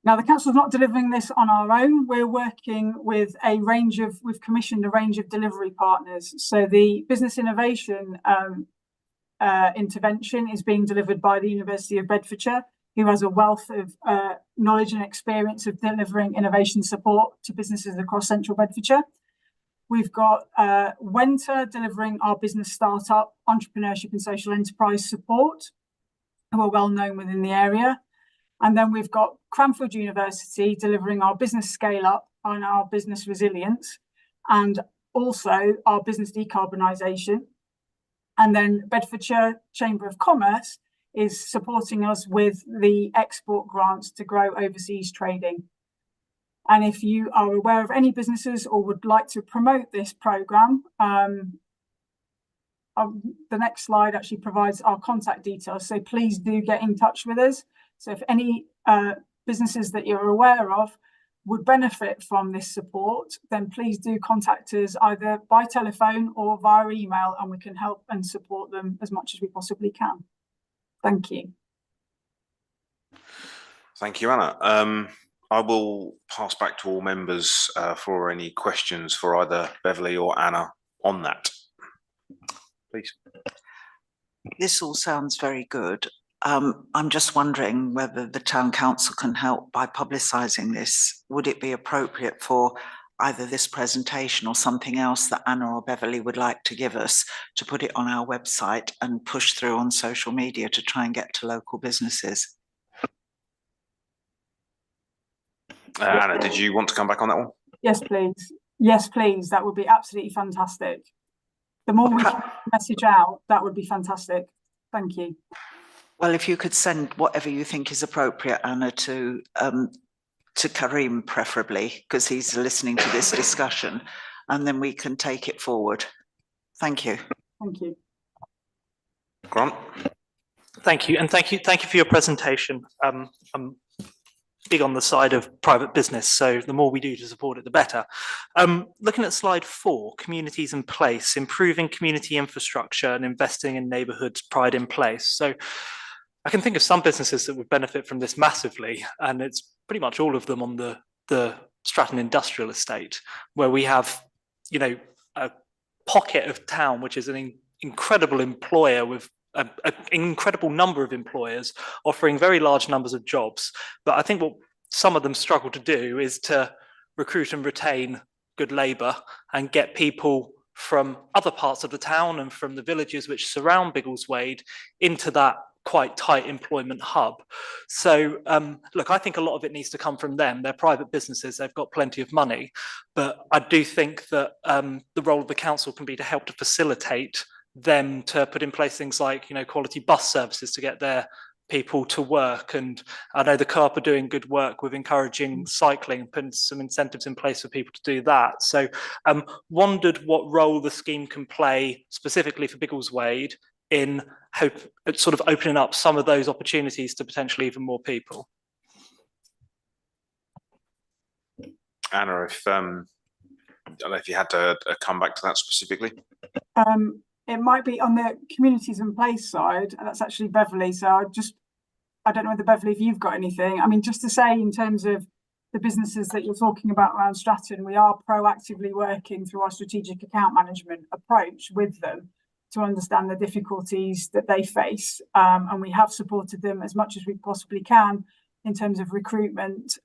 Now, the council is not delivering this on our own. We're working with we've commissioned a range of delivery partners. So the business innovation intervention is being delivered by the University of Bedfordshire, who has a wealth of knowledge and experience of delivering innovation support to businesses across central Bedfordshire. We've got Wenter delivering our business startup, entrepreneurship and social enterprise support, who are well known within the area. And then we've got Cranfield University delivering our business scale up and our business resilience, and also our business decarbonisation. And then Bedfordshire Chamber of Commerce is supporting us with the export grants to grow overseas trading. And if you are aware of any businesses or would like to promote this programme, the next slide actually provides our contact details. So please do get in touch with us. So if any businesses that you're aware of would benefit from this support, then please do contact us either by telephone or via email, and we can help and support them as much as we possibly can. Thank you.
Thank you, Anna. I will pass back to all members for any questions for either Beverly or Anna on that. Please.
This all sounds very good. I'm just wondering whether the town council can help by publicising this. Would it be appropriate for either this presentation or something else that Anna or Beverly would like to give us to put it on our website and push through on social media to try and get to local businesses?
Anna, did you want to come back on that one?
Yes, please. Yes, please. That would be absolutely fantastic. The more we can message out, that would be fantastic. Thank you.
Well, if you could send whatever you think is appropriate, Anna, to Karim preferably, because he's listening to this discussion, and then we can take it forward. Thank you.
Thank you.
Grant.
Thank you, and thank you for your presentation. I'm big on the side of private business, so the more we do to support it, the better. Looking at slide 4, communities in place, improving community infrastructure and investing in neighbourhoods, pride in place. So I can think of some businesses that would benefit from this massively, and it's pretty much all of them on the Stratton Industrial Estate, where we have, a pocket of town which is an incredible employer with an incredible number of employers offering very large numbers of jobs. But I think what some of them struggle to do is to recruit and retain good labour and get people from other parts of the town and from the villages which surround Biggleswade into that quite tight employment hub. So look, I think a lot of it needs to come from them. They're private businesses, they've got plenty of money, but I do think that the role of the council can be to help to facilitate them to put in place things like, quality bus services to get their people to work. And I know the Co-op are doing good work with encouraging cycling, putting some incentives in place for people to do that. So wondered what role the scheme can play specifically for Biggleswade in sort of opening up some of those opportunities to potentially even more people.
Anna, if I don't know if you had to come back to that specifically.
It might be on the communities and place side, and that's actually Beverly. So I don't know whether Beverly, if you've got anything. I mean, just to say in terms of the businesses that you're talking about around Stratton, we are proactively working through our strategic account management approach with them to understand the difficulties that they face. And we have supported them as much as we possibly can in terms of recruitment,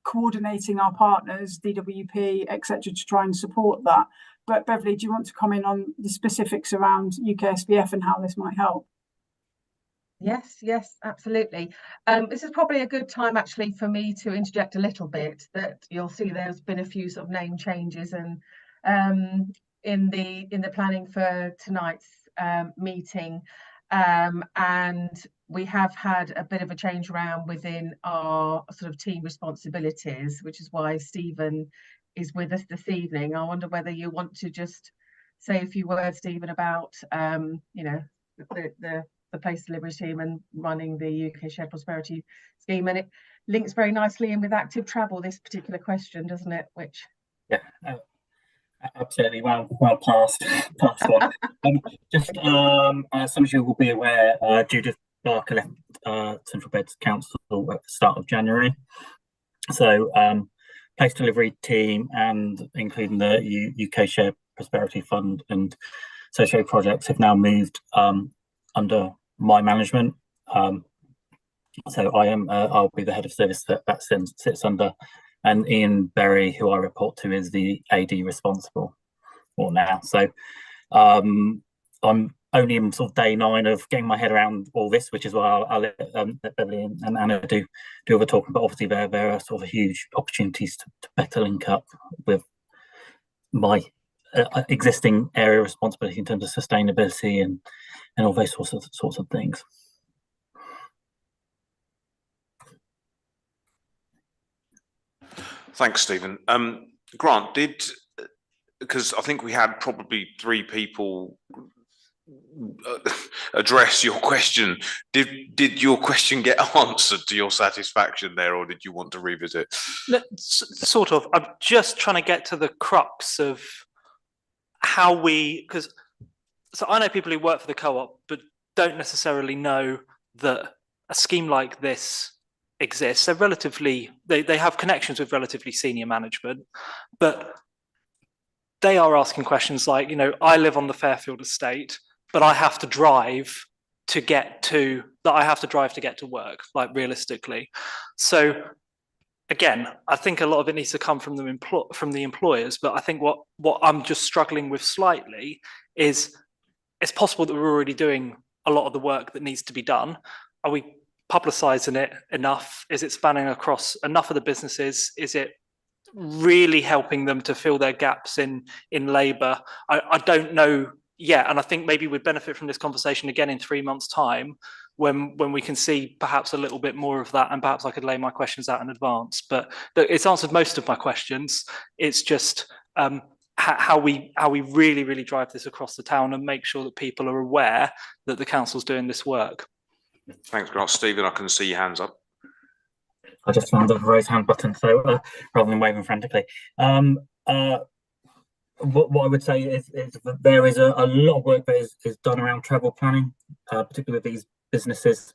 coordinating our partners, DWP, etc., to try and support that. But Beverly, do you want to comment on the specifics around UKSBF and how this might help?
Yes, absolutely. This is probably a good time actually for me to interject a little bit. That you'll see there's been a few sort of name changes, and in the planning for tonight's meeting, and we have had a bit of a change around within our sort of team responsibilities, which is why Stephen is with us this evening. I wonder whether you want to just say a few words, Stephen, about you know, the place delivery team and running the UK Shared Prosperity scheme, and it links very nicely in with active travel, this particular question, doesn't it? Which
absolutely well past one. Just as some of you will be aware, Judith Barker left Central Beds Council at the start of January. So place delivery team, and including the UK Shared Prosperity Fund and socio projects, have now moved under my management. So I'll be the head of service that sits under, and Ian Berry, who I report to, is the AD responsible for now. So I'm only in sort of day 9 of getting my head around all this, which is why I'll let Beverly and Anna do the talking. But obviously there are sort of huge opportunities to better link up with my existing area of responsibility in terms of sustainability and all those sorts of things.
Thanks, Stephen. Grant, because I think we had probably 3 people address your question. Did your question get answered to your satisfaction there, or did you want to revisit?
Sort of. I'm just trying to get to the crux of how so I know people who work for the Co-op but don't necessarily know that a scheme like this exists. They're they have connections with relatively senior management, but they are asking questions like, you know, I live on the Fairfield estate, but I have to drive to get to work, like realistically. So again, I think a lot of it needs to come from the employers, but I think what I'm just struggling with slightly is it's possible that we're already doing a lot of the work that needs to be done. Are we publicising it enough? Is it spanning across enough of the businesses? Is it really helping them to fill their gaps in labour? I don't know yet, and I think maybe we'd benefit from this conversation again in 3 months' time when we can see perhaps a little bit more of that, and perhaps I could lay my questions out in advance. But it's answered most of my questions. It's just how we really drive this across the town and make sure that people are aware that the council's doing this work.
Thanks, Grant. Stephen, I can see your hands up.
I just found the raise hand button, so rather than waving frantically. What I would say is that there is a lot of work that is done around travel planning, particularly with these businesses,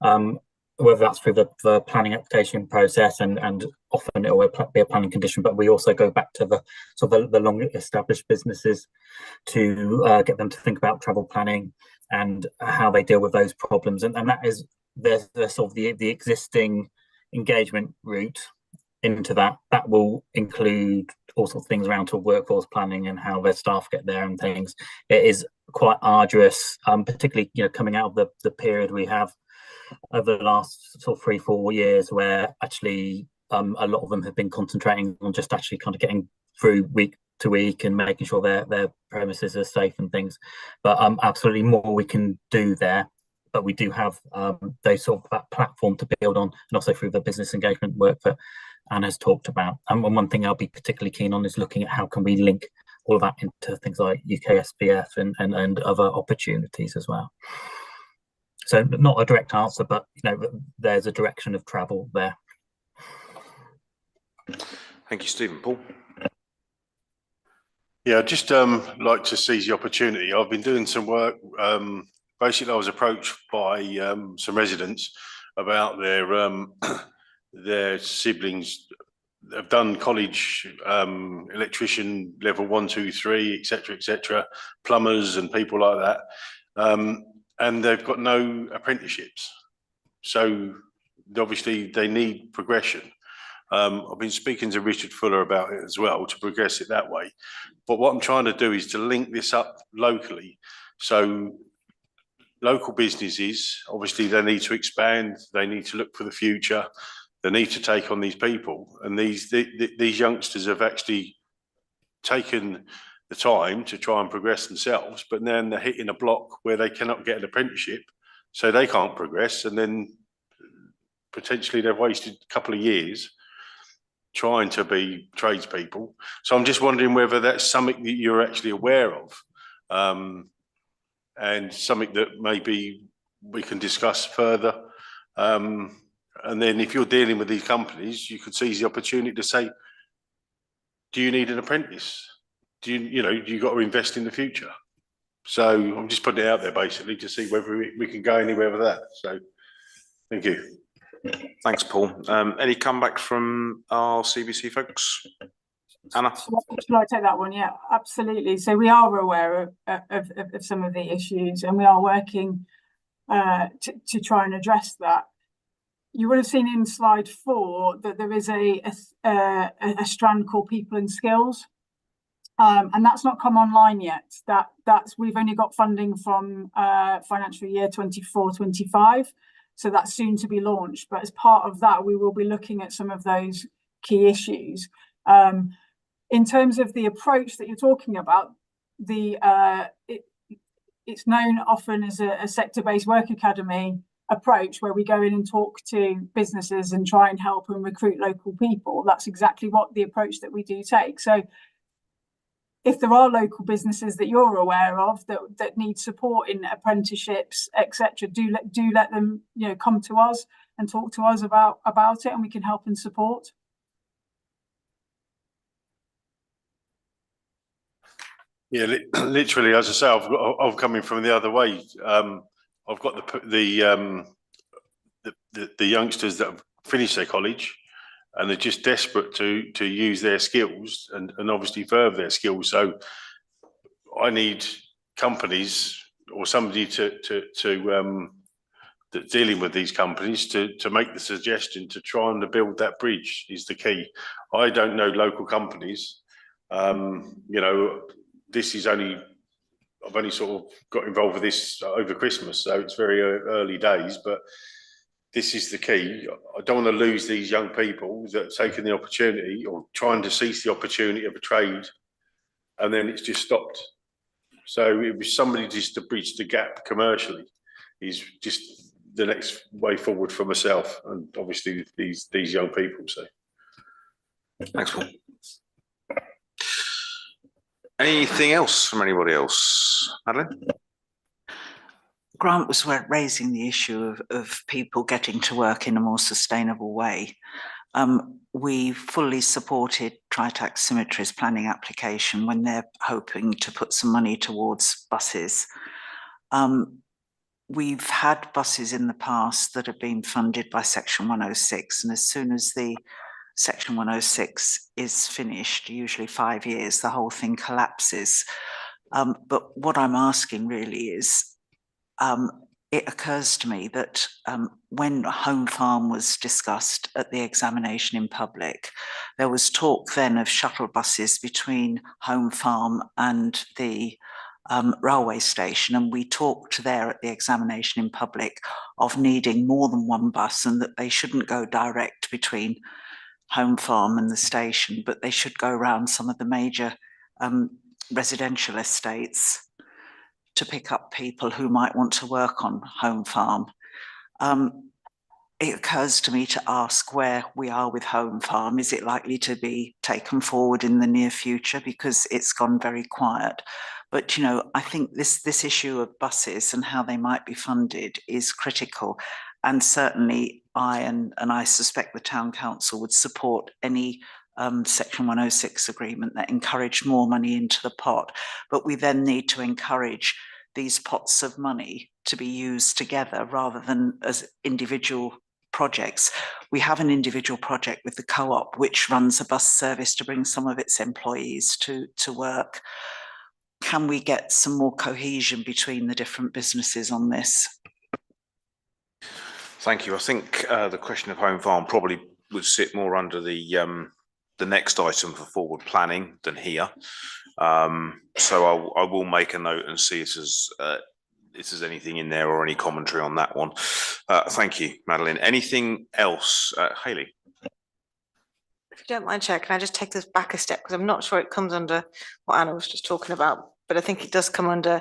whether that's through the planning application process, and often it will be a planning condition, but we also go back to the sort of the long established businesses to get them to think about travel planning and how they deal with those problems. And that is the sort of the existing engagement route into that will include all sorts of things around to workforce planning and how their staff get there and things. It is quite arduous, particularly, you know, coming out of the period we have over the last sort of 3-4 years, where actually a lot of them have been concentrating on just actually kind of getting through week to week and making sure their premises are safe and things. But absolutely more we can do there. but we do have those sort of that platform to build on, and also through the business engagement work that Anna's talked about. And one thing I'll be particularly keen on is looking at how can we link all of that into things like UKSBF and other opportunities as well. So not a direct answer, but there's a direction of travel there.
Thank you, Stephen. Paul?
Yeah, I'd just like to seize the opportunity. I've been doing some work. Basically, I was approached by some residents about their siblings have done college electrician level 1, 2, 3, etc., plumbers and people like that, and they've got no apprenticeships. So obviously they need progression. I've been speaking to Richard Fuller about it as well to progress it that way. But what I'm trying to do is to link this up locally. So local businesses, obviously they need to expand, they need to look for the future, they need to take on these people. And these youngsters have actually taken the time to try and progress themselves, but then they're hitting a block where they cannot get an apprenticeship, so they can't progress. And then potentially they've wasted a couple of years trying to be tradespeople. So I'm just wondering whether that's something that you're actually aware of, and something that maybe we can discuss further. And then if you're dealing with these companies, you could seize the opportunity to say, do you need an apprentice? Do you got to invest in the future? So I'm just putting it out there basically to see whether we can go anywhere with that. So thank you.
Thanks, Paul. Any comeback from our CBC folks? Anna?
Shall I take that one? Yeah, absolutely. So we are aware of some of the issues, and we are working to try and address that. You would have seen in slide 4 that there is a strand called People and Skills, and that's not come online yet. We've only got funding from financial year 24-25. So that's soon to be launched. But as part of that, we will be looking at some of those key issues. In terms of the approach that you're talking about, it's known often as a sector-based work academy approach, where we go in and talk to businesses and try and help and recruit local people. That's exactly what the approach that we do take. So if there are local businesses that you're aware of that need support in apprenticeships, etc., do let them come to us and talk to us about it, and we can help and support.
Yeah, literally, as I say, I'm coming from the other way. I've got the youngsters that have finished their college, and they're just desperate to use their skills and obviously further their skills. So I need companies or somebody that's dealing with these companies to make the suggestion to try and build that bridge is the key. I don't know local companies. This is I've only sort of got involved with this over Christmas, so it's very early days, but this is the key. I don't want to lose these young people that have taken the opportunity or trying to seize the opportunity of a trade, and then it's just stopped. So it was somebody just to bridge the gap commercially is just the next way forward for myself and obviously these young people. So
thanks, Paul. Anything else from anybody else? Madeline?
Grant was raising the issue of people getting to work in a more sustainable way. We fully supported Tritax Symmetry's planning application when they're hoping to put some money towards buses. We've had buses in the past that have been funded by Section 106, and as soon as the Section 106 is finished, usually 5 years, the whole thing collapses. But what I'm asking really is, it occurs to me that when home farm was discussed at the examination in public, there was talk then of shuttle buses between home farm and the railway station, and we talked there at the examination in public of needing more than one bus, and that they shouldn't go direct between home farm and the station, but they should go around some of the major residential estates. to pick up people who might want to work on home farm. It occurs to me to ask where we are with home farm. Is it likely to be taken forward in the near future? Because it's gone very quiet. But, you know, I think this issue of buses and how they might be funded is critical. And certainly and I suspect the town council would support any Section 106 agreement that encouraged more money into the pot. But we then need to encourage these pots of money to be used together rather than as individual projects. We have an individual project with the co-op which runs a bus service to bring some of its employees to work. Can we get some more cohesion between the different businesses on this?
Thank you. I think the question of home farm probably would sit more under the next item for forward planning than here. So I will make a note and see if there's anything in there or any commentary on that one. Thank you, Madeline. Anything else? Hayley?
If you don't mind, Chair, can I just take this back a step? Because I'm not sure it comes under what Anna was just talking about, but I think it does come under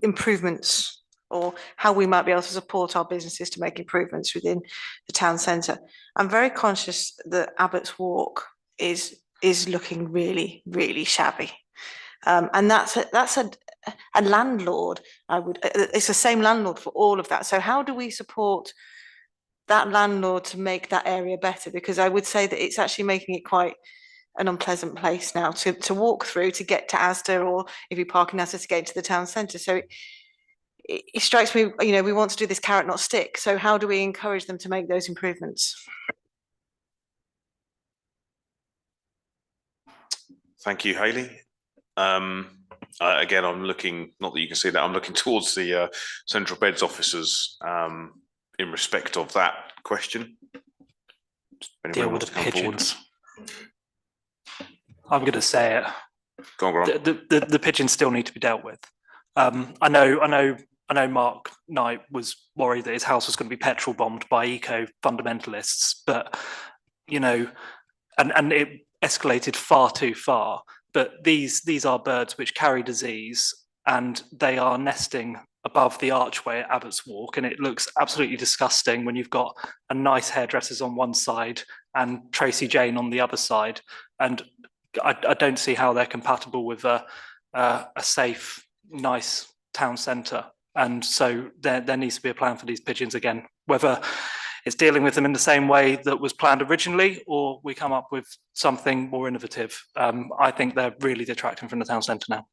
improvements or how we might be able to support our businesses to make improvements within the town centre. I'm very conscious that Abbott's Walk is looking really, really shabby. And that's a landlord. It's the same landlord for all of that. So how do we support that landlord to make that area better? Because I would say that it's actually making it quite an unpleasant place now to walk through to get to Asda, or if you park in Asda to get into the town centre. So it strikes me, you know, we want to do this carrot not stick. So how do we encourage them to make those improvements?
Thank you, Hayley. Again, I'm looking, not that you can see that, I'm looking towards the central beds officers in respect of that question.
Deal with the pigeons. I'm going to say it.
Go on.
The pigeons still need to be dealt with. I know Mark Knight was worried that his house was going to be petrol bombed by eco fundamentalists, but you know, and it escalated far too far. But these are birds which carry disease, and they are nesting above the archway at Abbott's Walk, and it looks absolutely disgusting when you've got a nice hairdressers on one side and Tracy Jane on the other side. And I don't see how they're compatible with a safe, nice town centre. And so there needs to be a plan for these pigeons again, whether it's dealing with them in the same way that was planned originally, or we come up with something more innovative. I think they're really detracting from the town centre now.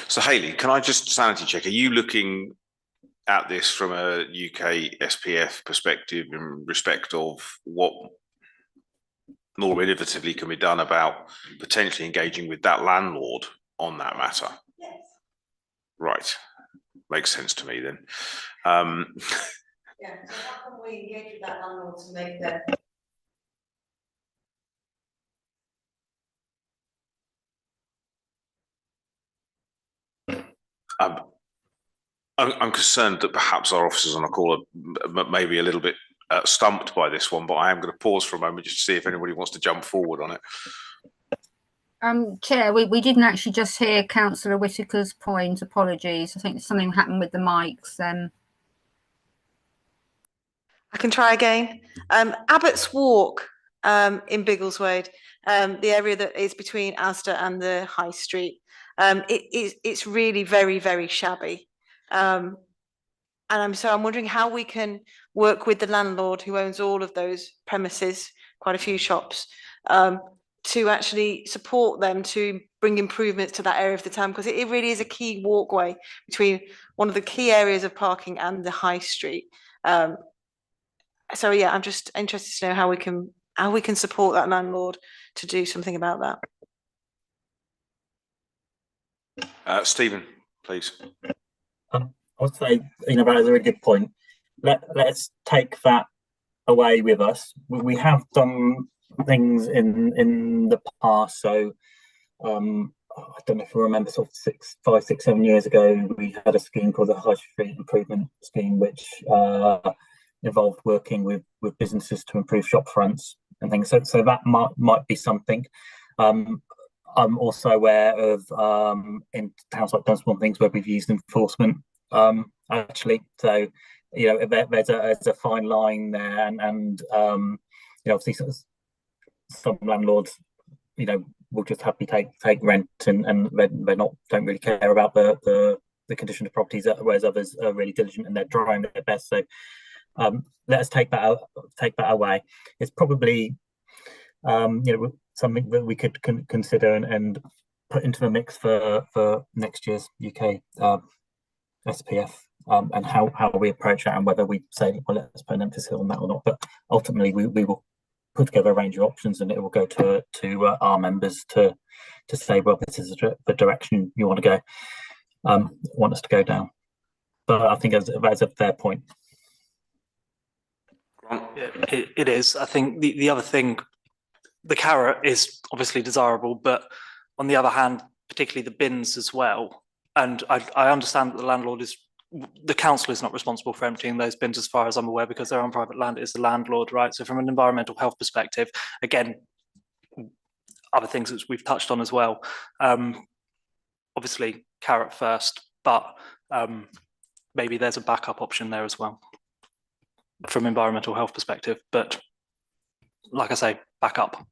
So Hayley, can I just sanity check? Are you looking at this from a UK SPF perspective in respect of what more innovatively can be done about potentially engaging with that landlord on that matter?
Yes.
Right. Makes sense to me then.
Yeah, so how can we engage with that landlord to make that?
I'm concerned that perhaps our officers on a call are maybe a little bit stumped by this one, but I am going to pause for a moment just to see if anybody wants to jump forward on it.
Chair, we didn't actually just hear Councillor Whitaker's point. Apologies. I think something happened with the mics.
I can try again. Abbott's Walk in Biggleswade, the area that is between Asda and the High Street. It's really very, very shabby. And I'm wondering how we can work with the landlord who owns all of those premises, quite a few shops, to actually support them to bring improvements to that area of the town, because it really is a key walkway between one of the key areas of parking and the High Street. So yeah, I'm just interested to know how we can support that landlord to do something about
that. Stephen, please.
I would say, you know, that is a really good point. Let's take that away with us. We have done things in the past. So I don't know if you remember, sort of 5, 6, 7 years ago, we had a scheme called the High Street Improvement Scheme, which involved working with businesses to improve shop fronts and things. So that might be something. I'm also aware of in towns like Dunstable and things where we've used enforcement actually. So there's a fine line there, and obviously some landlords will just happily take rent and they don't really care about the condition of properties, whereas others are really diligent and they're trying their best. So let us take that away. It's probably something that we could consider and put into the mix for next year's UK SPF, and how we approach that, and whether we say, well, let's put an emphasis on that or not. But ultimately, we will put together a range of options, and it will go to our members to say, well, this is the direction you want to go, want us to go down. But I think that's a fair point.
It is. I think the other thing, the carrot is obviously desirable, but on the other hand, particularly the bins as well. And I understand that the council is not responsible for emptying those bins, as far as I'm aware, because they're on private land. It's the landlord, right? So from an environmental health perspective, again, other things that we've touched on as well. Obviously, carrot first, but maybe there's a backup option there as well from environmental health perspective. But like I say, backup.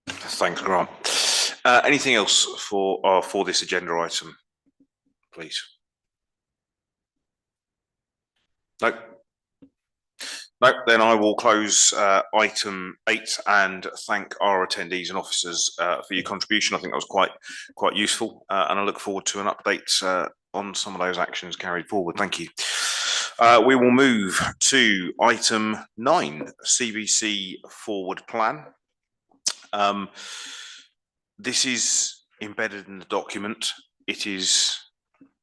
Thanks, Grant. Anything else for this agenda item, please? No. No, then I will close item 8 and thank our attendees and officers for your contribution. I think that was quite useful, and I look forward to an update on some of those actions carried forward. Thank you. We will move to item 9, CBC forward plan. This is embedded in the document. It is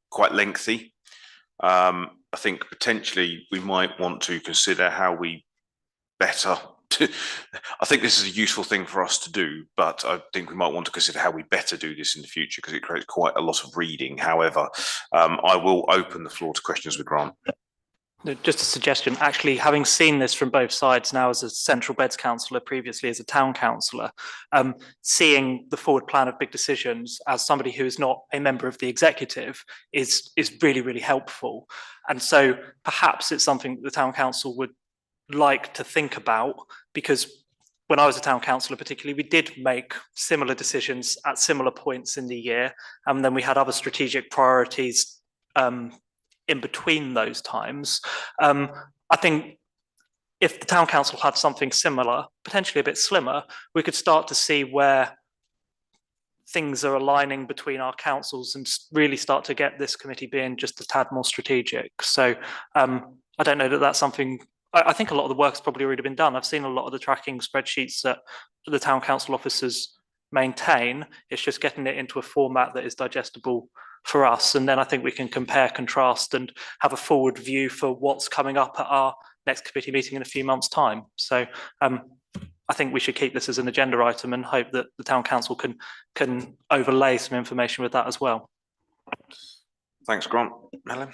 quite lengthy. I think potentially we might want to consider how we better. I think this is a useful thing for us to do, but I think we might want to consider how we better do this in the future, because it creates quite a lot of reading. However, I will open the floor to questions with Grant.
Just a suggestion, actually, having seen this from both sides now as a central beds councillor, previously as a town councillor, seeing the forward plan of big decisions as somebody who is not a member of the executive is really, really helpful. And so perhaps it's something that the town council would like to think about, because when I was a town councillor particularly, we did make similar decisions at similar points in the year, and then we had other strategic priorities in between those times. I think if the town council had something similar, potentially a bit slimmer, we could start to see where things are aligning between our councils and really start to get this committee being just a tad more strategic. So I don't know that that's something. I think a lot of the work's probably already been done. I've seen a lot of the tracking spreadsheets that the town council officers maintain. It's just getting it into a format that is digestible for us, and then I think we can compare, contrast, and have a forward view for what's coming up at our next committee meeting in a few months' time. So I think we should keep this as an agenda item and hope that the town council can overlay some information with that as well.
Thanks, Grant. Helen?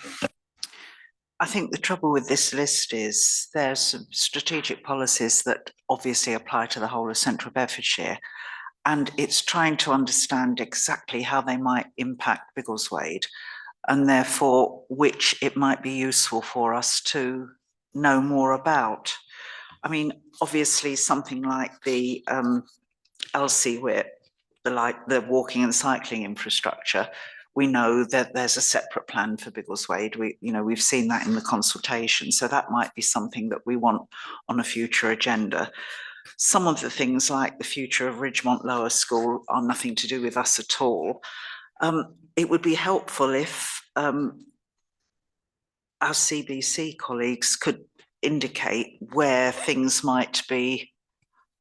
I think the trouble with this list is there's some strategic policies that obviously apply to the whole of Central Bedfordshire, and it's trying to understand exactly how they might impact Biggleswade, and therefore which it might be useful for us to know more about. I mean, obviously something like the LC WIP, the walking and cycling infrastructure, we know that there's a separate plan for Biggleswade. We've seen that in the consultation, so that might be something that we want on a future agenda. Some of the things like the future of Ridgemont Lower School are nothing to do with us at all. It would be helpful if our CBC colleagues could indicate where things might be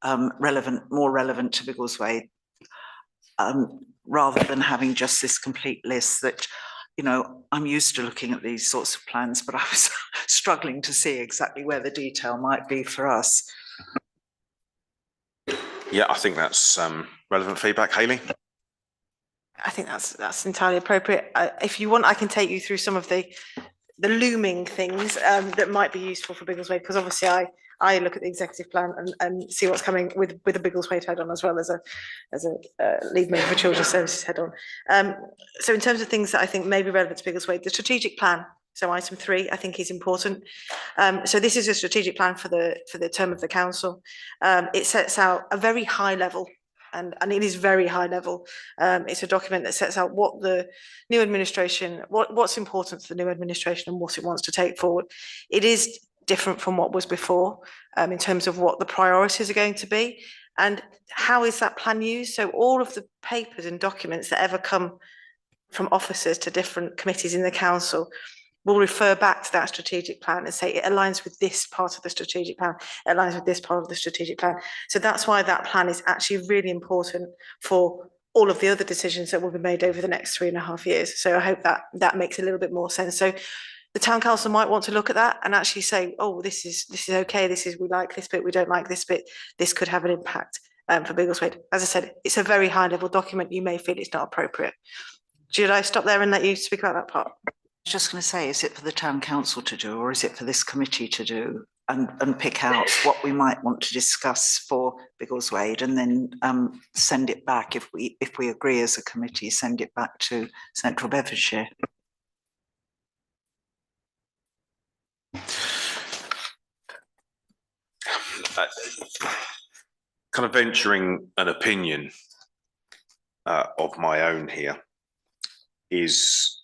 more relevant to Biggleswade, rather than having just this complete list that, I'm used to looking at these sorts of plans, but I was struggling to see exactly where the detail might be for us.
Yeah, I think that's relevant feedback. Hayley?
I think that's entirely appropriate. If you want, I can take you through some of the looming things that might be useful for Biggleswade, because obviously I I look at the executive plan and see what's coming with a Biggleswade head on, as well as a lead member for Children's Services head on. So in terms of things that I think may be relevant to Biggleswade, the strategic plan. So item 3, I think, is important. So this is a strategic plan for the term of the council. It sets out a very high level, and it is very high level. It's a document that sets out what the new administration, what's important to the new administration and what it wants to take forward. It is different from what was before, in terms of what the priorities are going to be and how is that plan used. So all of the papers and documents that ever come from officers to different committees in the council will refer back to that strategic plan and say it aligns with this part of the strategic plan, it aligns with this part of the strategic plan. So that's why that plan is actually really important for all of the other decisions that will be made over the next 3.5 years. So I hope that makes a little bit more sense. So the town council might want to look at that and actually say, oh, this is okay, we like this bit, we don't like this bit, this could have an impact for Biggleswade. As I said, it's a very high level document, you may feel it's not appropriate. Should I stop there and let you speak about that part?
Just going to say, is it for the town council to do, or is it for this committee to do, and pick out what we might want to discuss for Biggleswade, and then send it back if we agree as a committee, send it back to Central Bedfordshire?
Kind of venturing an opinion of my own here is,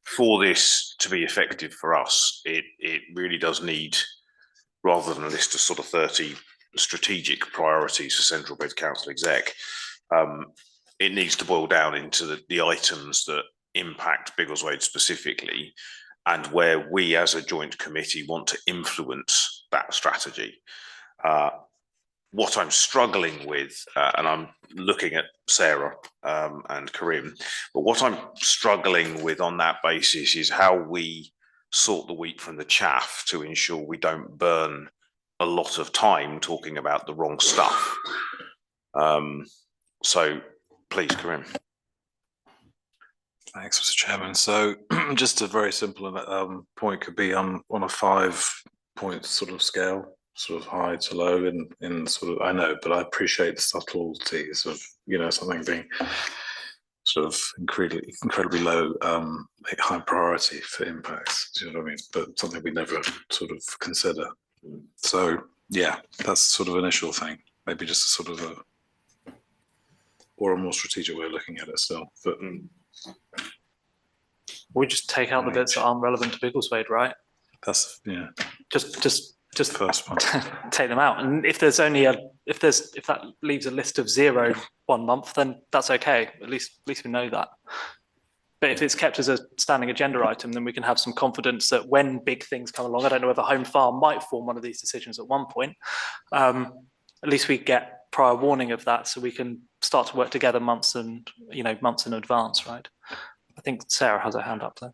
for this to be effective for us, it really does need, rather than a list of sort of 30 strategic priorities for Central Bed Council Exec, it needs to boil down into the items that impact Biggleswade specifically, and where we as a joint committee want to influence that strategy. What I'm struggling with, and I'm looking at Sarah and Karim, but what I'm struggling with on that basis is how we sort the wheat from the chaff to ensure we don't burn a lot of time talking about the wrong stuff. So please, Karim.
Thanks, Mr. Chairman. So just a very simple point could be on a 5-point sort of scale, sort of high to low in sort of, I know, but I appreciate the subtleties of, you know, something being sort of incredibly low, high priority for impacts, do you know what I mean? But something we never sort of consider. So yeah, that's sort of initial thing, maybe just a sort of or a more strategic way of looking at it still. But
we just take out the bits that aren't relevant to Biggleswade, right?
That's, yeah.
Just
first one.
Take them out. And if there's only if that leaves a list of 0 one month, then that's okay. At least we know that. But if it's kept as a standing agenda item, then we can have some confidence that when big things come along, I don't know whether Home Farm might form one of these decisions at one point. At least we get prior warning of that, so we can start to work together months in advance, right? I think Sarah has her hand up there.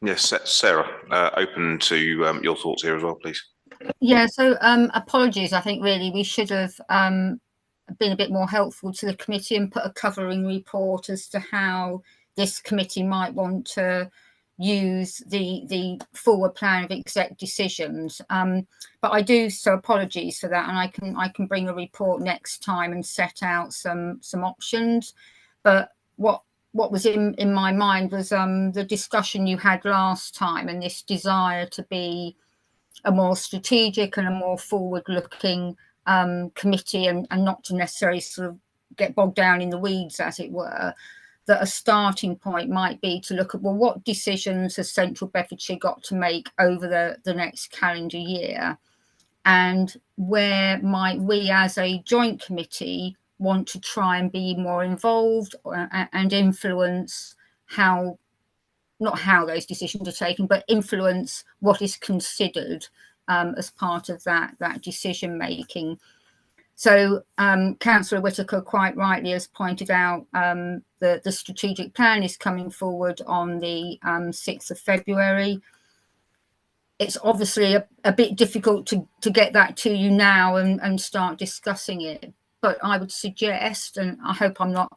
Yes, Sarah, open to your thoughts here as well, please.
Yeah, so apologies. I think really we should have been a bit more helpful to the committee and put a covering report as to how this committee might want to use the forward plan of exec decisions. But I do, so apologies for that, and I can bring a report next time and set out some options. But what was in my mind was the discussion you had last time, and this desire to be a more strategic and a more forward-looking committee, and not to necessarily sort of get bogged down in the weeds, as it were. That a starting point might be to look at, well, what decisions has Central Bedfordshire got to make over the next calendar year, and where might we as a joint committee want to try and be more involved and influence not how those decisions are taken, but influence what is considered as part of that decision making. So Councillor Whitaker quite rightly has pointed out the strategic plan is coming forward on the 6th of February. It's obviously a bit difficult to get that to you now and start discussing it. But I would suggest, and I hope I'm not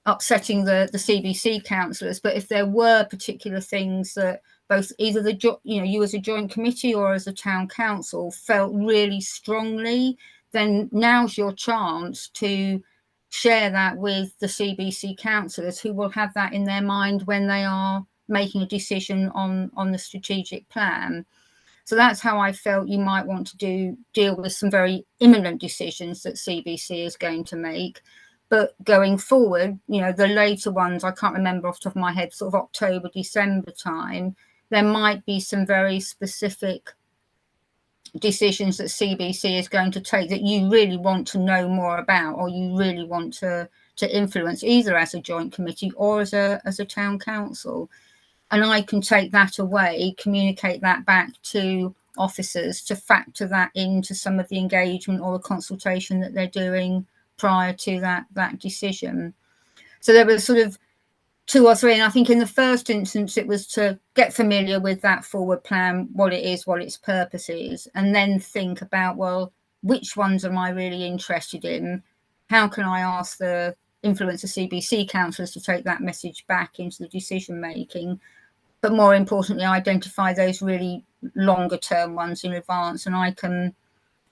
upsetting the CBC councillors, but if there were particular things that both either you as a joint committee or as a town council felt really strongly, then now's your chance to share that with the CBC councillors, who will have that in their mind when they are making a decision on the strategic plan. So that's how I felt you might want to deal with some very imminent decisions that CBC is going to make. But going forward, the later ones, I can't remember off the top of my head, sort of October, December time, there might be some very specific decisions that CBC is going to take that you really want to know more about, or you really want to influence, either as a joint committee or as a town council. And I can take that away, communicate that back to officers to factor that into some of the engagement or the consultation that they're doing prior to that decision. So there was sort of 2 or 3, and I think in the first instance it was to get familiar with that forward plan, what it is, what its purpose is, and then think about, well, which ones am I really interested in? How can I ask the influence of CBC councillors to take that message back into the decision making? But more importantly, identify those really longer term ones in advance, and I can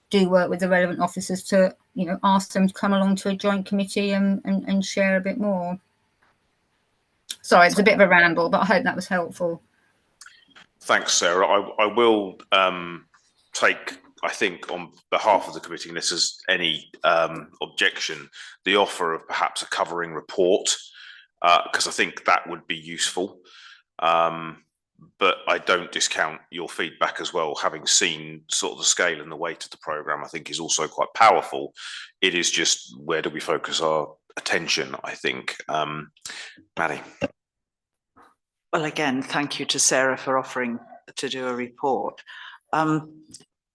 do work with the relevant officers to, ask them to come along to a joint committee and share a bit more. Sorry, it's a bit of a ramble, but I hope that was helpful.
Thanks, Sarah. I will take, I think, on behalf of the committee, unless there's any objection, the offer of perhaps a covering report, because I think that would be useful. But I don't discount your feedback as well. Having seen sort of the scale and the weight of the programme, I think is also quite powerful. It is just, where do we focus our attention, I think. Maddie.
Well, again, thank you to Sarah for offering to do a report.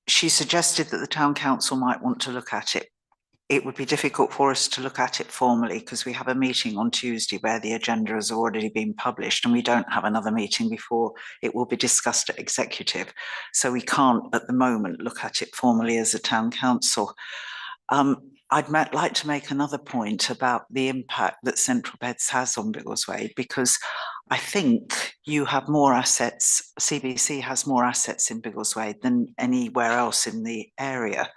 She suggested that the town council might want to look at it. It would be difficult for us to look at it formally because we have a meeting on Tuesday where the agenda has already been published, and we don't have another meeting before it will be discussed at executive. So we can't at the moment look at it formally as a town council. I'd like to make another point about the impact that Central Beds has on Biggleswade, because I think you have more assets, CBC has more assets in Biggleswade than anywhere else in the area.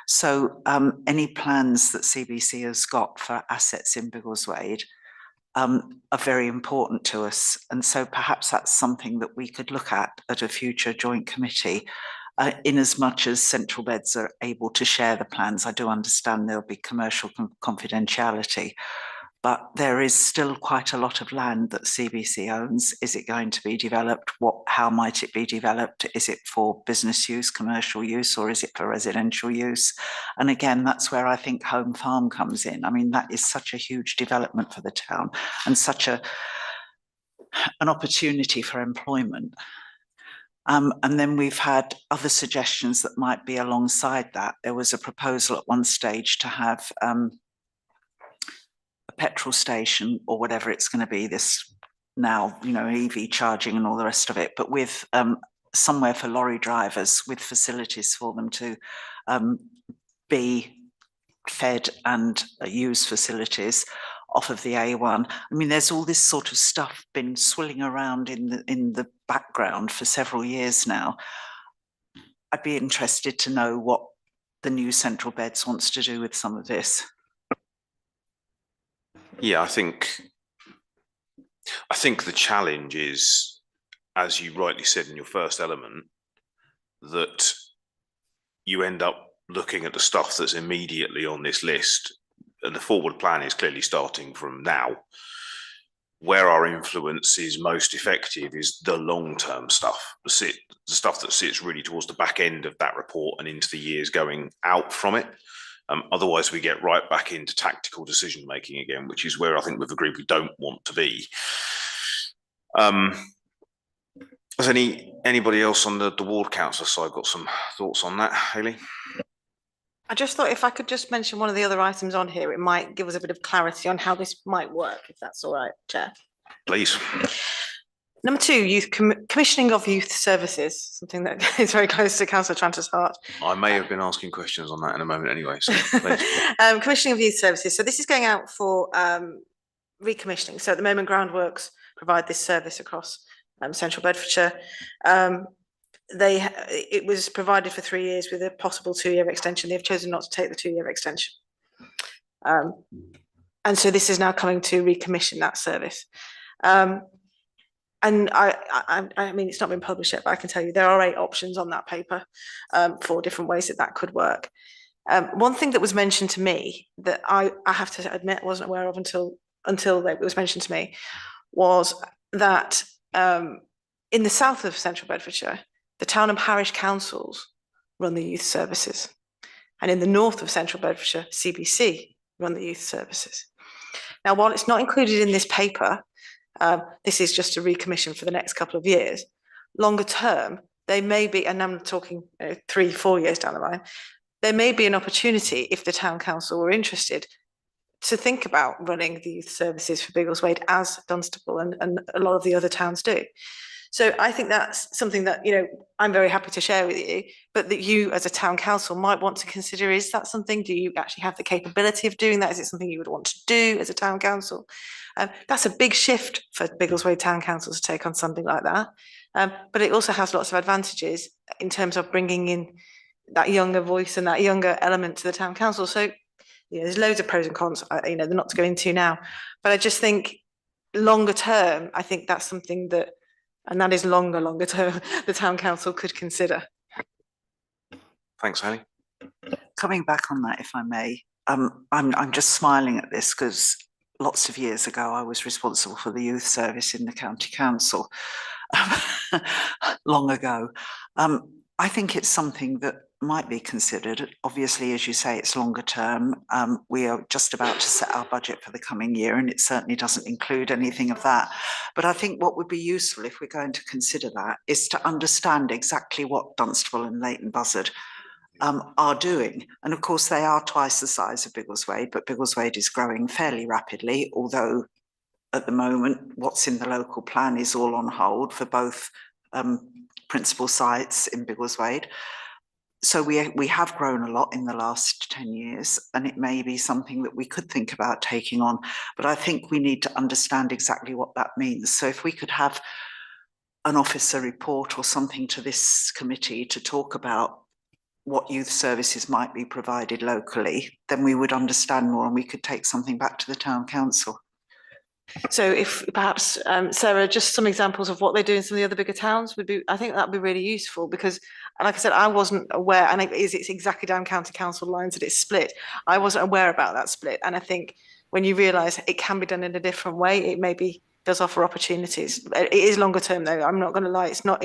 So any plans that CBC has got for assets in Biggleswade are very important to us. And so perhaps that's something that we could look at a future joint committee, in as much as Central Beds are able to share the plans. I do understand there'll be commercial confidentiality, but there is still quite a lot of land that CBC owns. Is it going to be developed? How might it be developed? Is it for business use, commercial use, or is it for residential use? And again, that's where I think Home Farm comes in. I mean, that is such a huge development for the town and such an opportunity for employment. And then we've had other suggestions that might be alongside that. There was a proposal at one stage to have a petrol station, or whatever it's going to be, this now, EV charging and all the rest of it, but with somewhere for lorry drivers, with facilities for them to be fed and use facilities off of the A1. I mean, there's all this sort of stuff been swirling around in the background for several years now. I'd be interested to know what the new Central Beds wants to do with some of this.
Yeah, I think the challenge is, as you rightly said in your first element, that you end up looking at the stuff that's immediately on this list, and the forward plan is clearly starting from now. Where our influence is most effective is the long-term stuff, the stuff that sits really towards the back end of that report and into the years going out from it. Otherwise, we get right back into tactical decision making again, which is where I think we've agreed we don't want to be. Has anybody else on the ward council side got some thoughts on that, Hayley?
I just thought if I could just mention one of the other items on here, it might give us a bit of clarity on how this might work, if that's all right, Chair.
Please.
Number 2, commissioning of youth services, something that is very close to Councillor Tranter's heart.
I may have been asking questions on that in a moment anyway. So
commissioning of youth services. So this is going out for recommissioning. So at the moment, Groundworks provide this service across Central Bedfordshire. It was provided for 3 years with a possible 2-year extension. They've chosen not to take the 2-year extension. And so this is now coming to recommission that service. And I mean, it's not been published yet, but I can tell you there are 8 options on that paper for different ways that could work. One thing that was mentioned to me that I have to admit I wasn't aware of until it was mentioned to me was that in the south of Central Bedfordshire, the town and parish councils run the youth services. And in the north of Central Bedfordshire, CBC run the youth services. Now, while it's not included in this paper, this is just a recommission for the next couple of years. Longer term, they may be, and I'm talking 3-4 years down the line, there may be an opportunity, if the town council were interested, to think about running the youth services for Biggleswade as Dunstable and a lot of the other towns do. So I think that's something that, I'm very happy to share with you, but that you as a town council might want to consider. Is that something? Do you actually have the capability of doing that? Is it something you would want to do as a town council? That's a big shift for Biggleswade Town Council to take on something like that. But it also has lots of advantages in terms of bringing in that younger voice and that younger element to the town council. So there's loads of pros and cons, they're not to go into now. But I just think longer term, I think that's something that, and that is longer term, the town council could consider.
Thanks, Annie.
Coming back on that, if I may, I'm just smiling at this because lots of years ago I was responsible for the youth service in the county council. Long ago. I think it's something that might be considered. Obviously, as you say, it's longer term. We are just about to set our budget for the coming year, and it certainly doesn't include anything of that. But I think what would be useful if we're going to consider that is to understand exactly what Dunstable and Leighton Buzzard are doing. And of course, they are twice the size of Biggleswade, but Biggleswade is growing fairly rapidly, although at the moment, what's in the local plan is all on hold for both principal sites in Biggleswade. So we have grown a lot in the last 10 years, and it may be something that we could think about taking on, but I think we need to understand exactly what that means. So if we could have an officer report or something to this committee to talk about what youth services might be provided locally, then we would understand more and we could take something back to the town council.
So if perhaps, Sarah, just some examples of what they do in some of the other bigger towns would be, I think that'd be really useful because, like I said, I wasn't aware, and it's exactly down county council lines that it's split. I wasn't aware about that split. And I think when you realise it can be done in a different way, it maybe does offer opportunities. It is longer term though, I'm not going to lie, it's not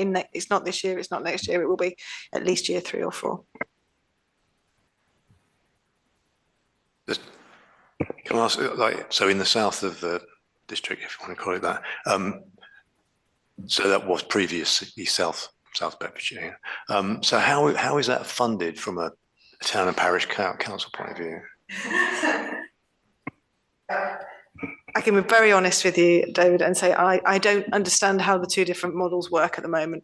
this year, it's not next year, it will be at least year 3 or 4.
Can I ask, so in the south of the district, if you want to call it that, so that was previously South Bedfordshire. So how is that funded from a town and parish council point of view?
I can be very honest with you, David, and say I don't understand how the two different models work at the moment.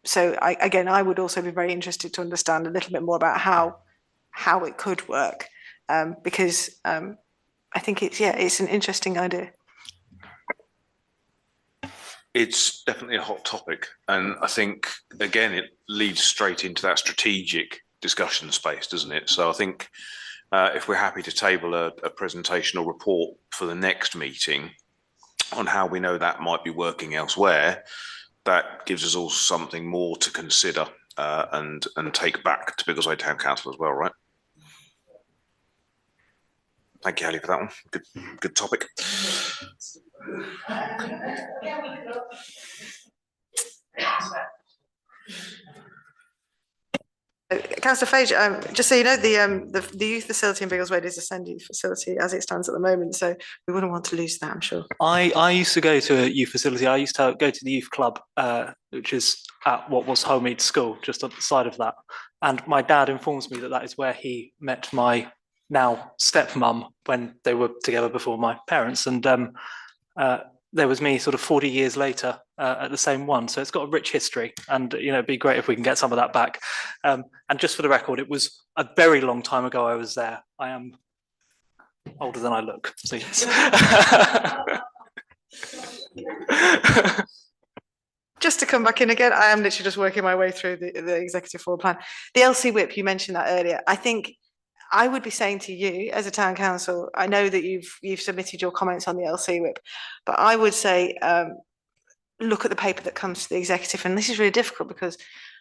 So I would also be very interested to understand a little bit more about how it could work, because I think it's an interesting idea.
It's definitely a hot topic, and I think again it leads straight into that strategic discussion space, doesn't it? So I think if we're happy to table a presentation or report for the next meeting on how we know that might be working elsewhere, that gives us all something more to consider and take back to Biggleswade Town Council as well, right? Thank you, Haley, for that one. Good topic.
Councillor Fraser, just so you know, the youth facility in Biggleswade is a SEND youth facility as it stands at the moment, so we wouldn't want to lose that, I'm sure.
I used to go to a youth facility. I used to go to the youth club, which is at what was Holmead School, just on the side of that. And my dad informs me that is where he met my now stepmum when they were together before my parents. And there was me sort of 40 years later at the same one. So it's got a rich history, and it'd be great if we can get some of that back. And just for the record, it was a very long time ago I was there. I am older than I look, so yes.
to come back in again, I am literally just working my way through the executive forward plan. The LC whip, you mentioned that earlier. I think I would be saying to you as a town council, I know that you've submitted your comments on the LC whip, but I would say look at the paper that comes to the executive, and this is really difficult because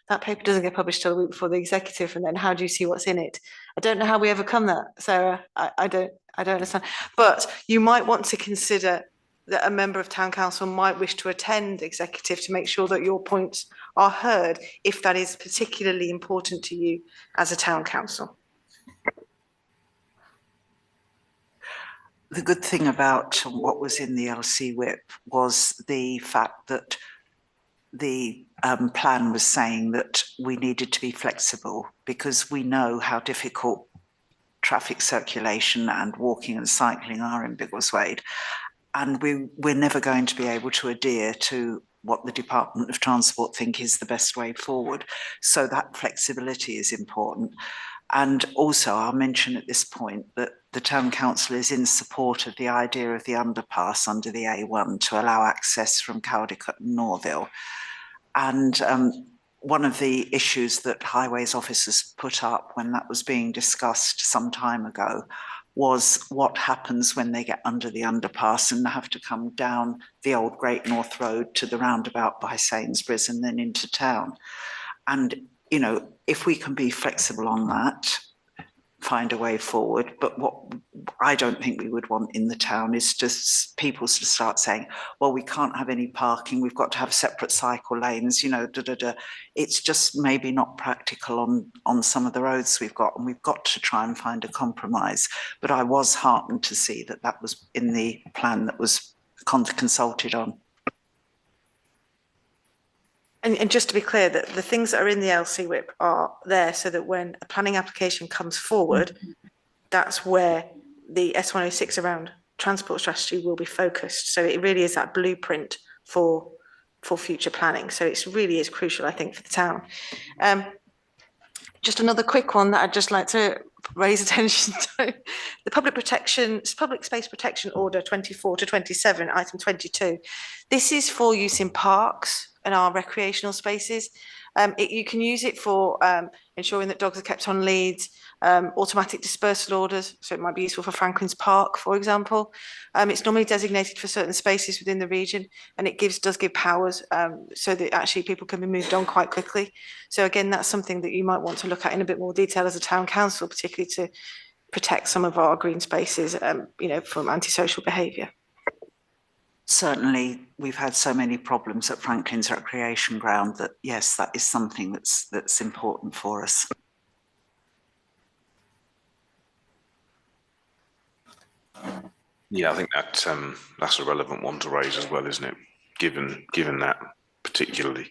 that paper doesn't get published till the week before the executive, and then how do you see what's in it? I don't know how we overcome that, Sarah. I don't understand. But you might want to consider that a member of town council might wish to attend executive to make sure that your points are heard, if that is particularly important to you as a town council.
The good thing about what was in the LC whip was the fact that the plan was saying that we needed to be flexible, because we know how difficult traffic circulation and walking and cycling are in Biggleswade, and we're never going to be able to adhere to what the Department of Transport think is the best way forward. So that flexibility is important. And also, I'll mention at this point that the Town Council is in support of the idea of the underpass under the A1 to allow access from Caldicot and Norville. And one of the issues that highways officers put up when that was being discussed some time ago was what happens when they get under the underpass and have to come down the old Great North Road to the roundabout by Sainsbury's and then into town. And, you know, if we can be flexible on that, find a way forward. But what I don't think we would want in the town is just people to start saying, well, we can't have any parking, we've got to have separate cycle lanes, you know, It's just maybe not practical on some of the roads we've got, and we've got to try and find a compromise. But I was heartened to see that that was in the plan that was consulted on.
And just to be clear, that the things that are in the LC whip are there so that when a planning application comes forward, that's where the S106 around transport strategy will be focused. So it really is that blueprint for future planning. So it really is crucial, I think, for the town. Just another quick one that I'd just like to raise attention to. The Public Space Protection Order 24 to 27, item 22. This is for use in parks and our recreational spaces. You can use it for ensuring that dogs are kept on leads, automatic dispersal orders, so it might be useful for Franklin's Park, for example. It's normally designated for certain spaces within the region, and it does give powers so that actually people can be moved on quite quickly. So again, that's something that you might want to look at in a bit more detail as a town council, particularly to protect some of our green spaces, you know, from antisocial behaviour.
Certainly, we've had so many problems at Franklin's Recreation Ground that, yes, that is something that's important for us.
Yeah, I think that that's a relevant one to raise as well, isn't it? Given that particularly.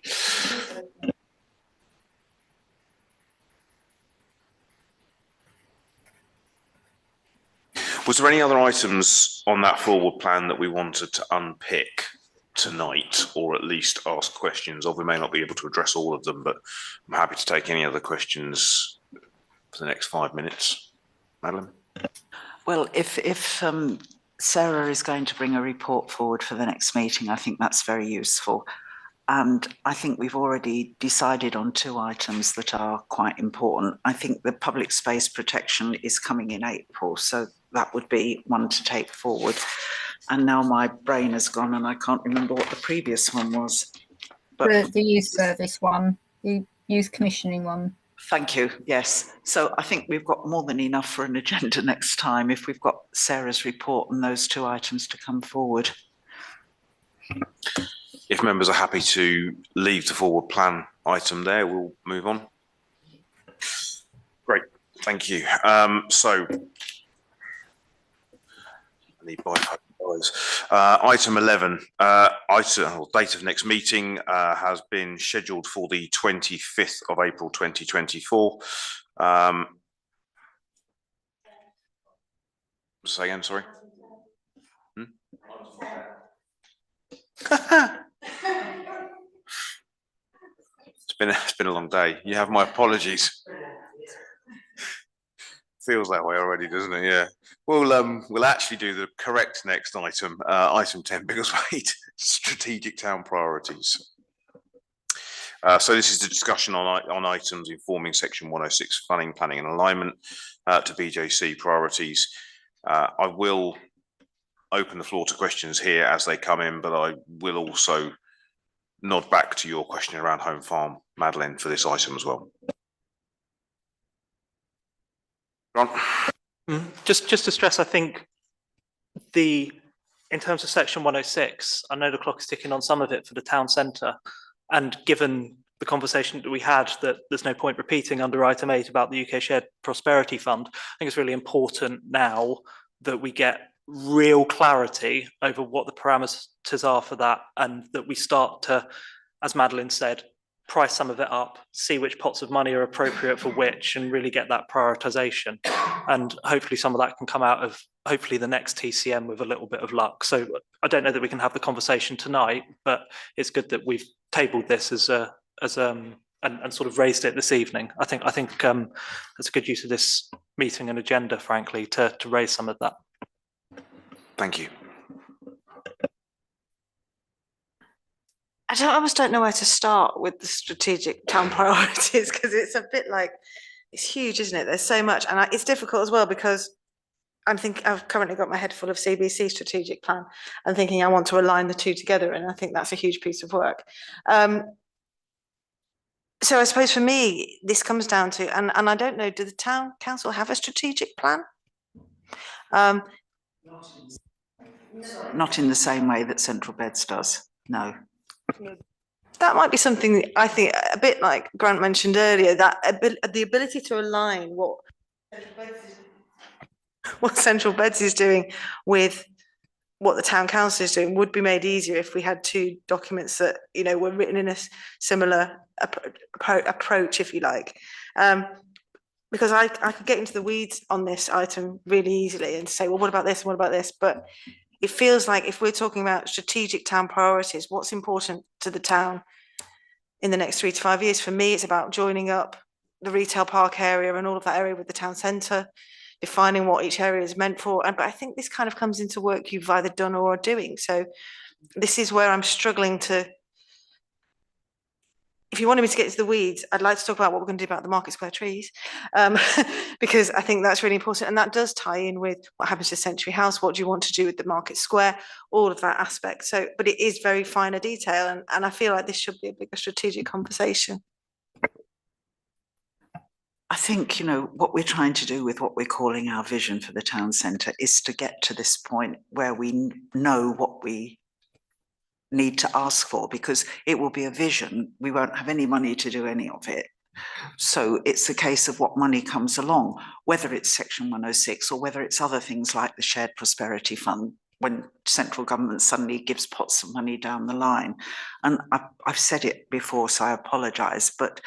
Was there any other items on that forward plan that we wanted to unpick tonight, or at least ask questions of? We may not be able to address all of them, but I'm happy to take any other questions for the next 5 minutes. Madeline?
Well, if Sarah is going to bring a report forward for the next meeting, I think that's very useful. And I think we've already decided on 2 items that are quite important. I think the public space protection is coming in April, so that would be one to take forward. And now my brain has gone and I can't remember what the previous one was. But
the youth service one, the youth commissioning one.
Thank you, yes. So I think we've got more than enough for an agenda next time if we've got Sarah's report and those 2 items to come forward.
If members are happy to leave the forward plan item there, we'll move on. Great, thank you. So, I need item 11, date of next meeting has been scheduled for the 25th of April 2024. Say again, sorry. It's been a long day. You have my apologies. Feels that way already, doesn't it? Yeah. We'll actually do the correct next item, item 10, Biggleswade strategic town priorities. So this is the discussion on items informing section 106 planning and alignment to BJC priorities. I will open the floor to questions here as they come in, but I will also nod back to your question around home farm, Madeline, for this item as well. Ron?
Just to stress, I think in terms of section 106, I know the clock is ticking on some of it for the town centre, and given the conversation that we had that there's no point repeating under item 8 about the UK Shared Prosperity Fund, I think it's really important now that we get real clarity over what the parameters are for that, and that we start to, as Madeline said, price some of it up, see which pots of money are appropriate for which, and really get that prioritisation. And hopefully some of that can come out of hopefully the next TCM with a little bit of luck. So I don't know that we can have the conversation tonight, but it's good that we've tabled this and sort of raised it this evening. I think it's a good use of this meeting and agenda, frankly, to raise some of that.
Thank you.
I almost don't know where to start with the strategic town priorities, because it's a bit like, it's huge, isn't it? There's so much, and it's difficult as well, because I've currently got my head full of CBC strategic plan and thinking I want to align the two together, and I think that's a huge piece of work. So I suppose for me, this comes down to, and I don't know, do the town council have a strategic plan?
Not in the same way that Central Beds does, no.
That might be something I think, a bit like Grant mentioned earlier, that the ability to align what Central Beds is doing with what the town council is doing would be made easier if we had two documents that, you know, were written in a similar approach, if you like. Because I could get into the weeds on this item really easily and say, well, what about this and what about this? But it feels like if we're talking about strategic town priorities, what's important to the town in the next 3 to 5 years? For me, it's about joining up the retail park area and all of that area with the town centre, defining what each area is meant for. But I think this kind of comes into work you've either done or are doing. So this is where I'm struggling to, if you wanted me to get into the weeds, I'd like to talk about what we're going to do about the Market Square trees, because I think that's really important. And that does tie in with what happens to Century House. What do you want to do with the Market Square? All of that aspect. So, but it is very finer detail. And I feel like this should be a bigger strategic conversation.
I think, you know, what we're trying to do with what we're calling our vision for the town centre is to get to this point where we know what we need to ask for, because it will be a vision. We won't have any money to do any of it. So it's a case of what money comes along, whether it's section 106 or whether it's other things like the Shared Prosperity Fund, when central government suddenly gives pots of money down the line. And I've said it before, so I apologise, but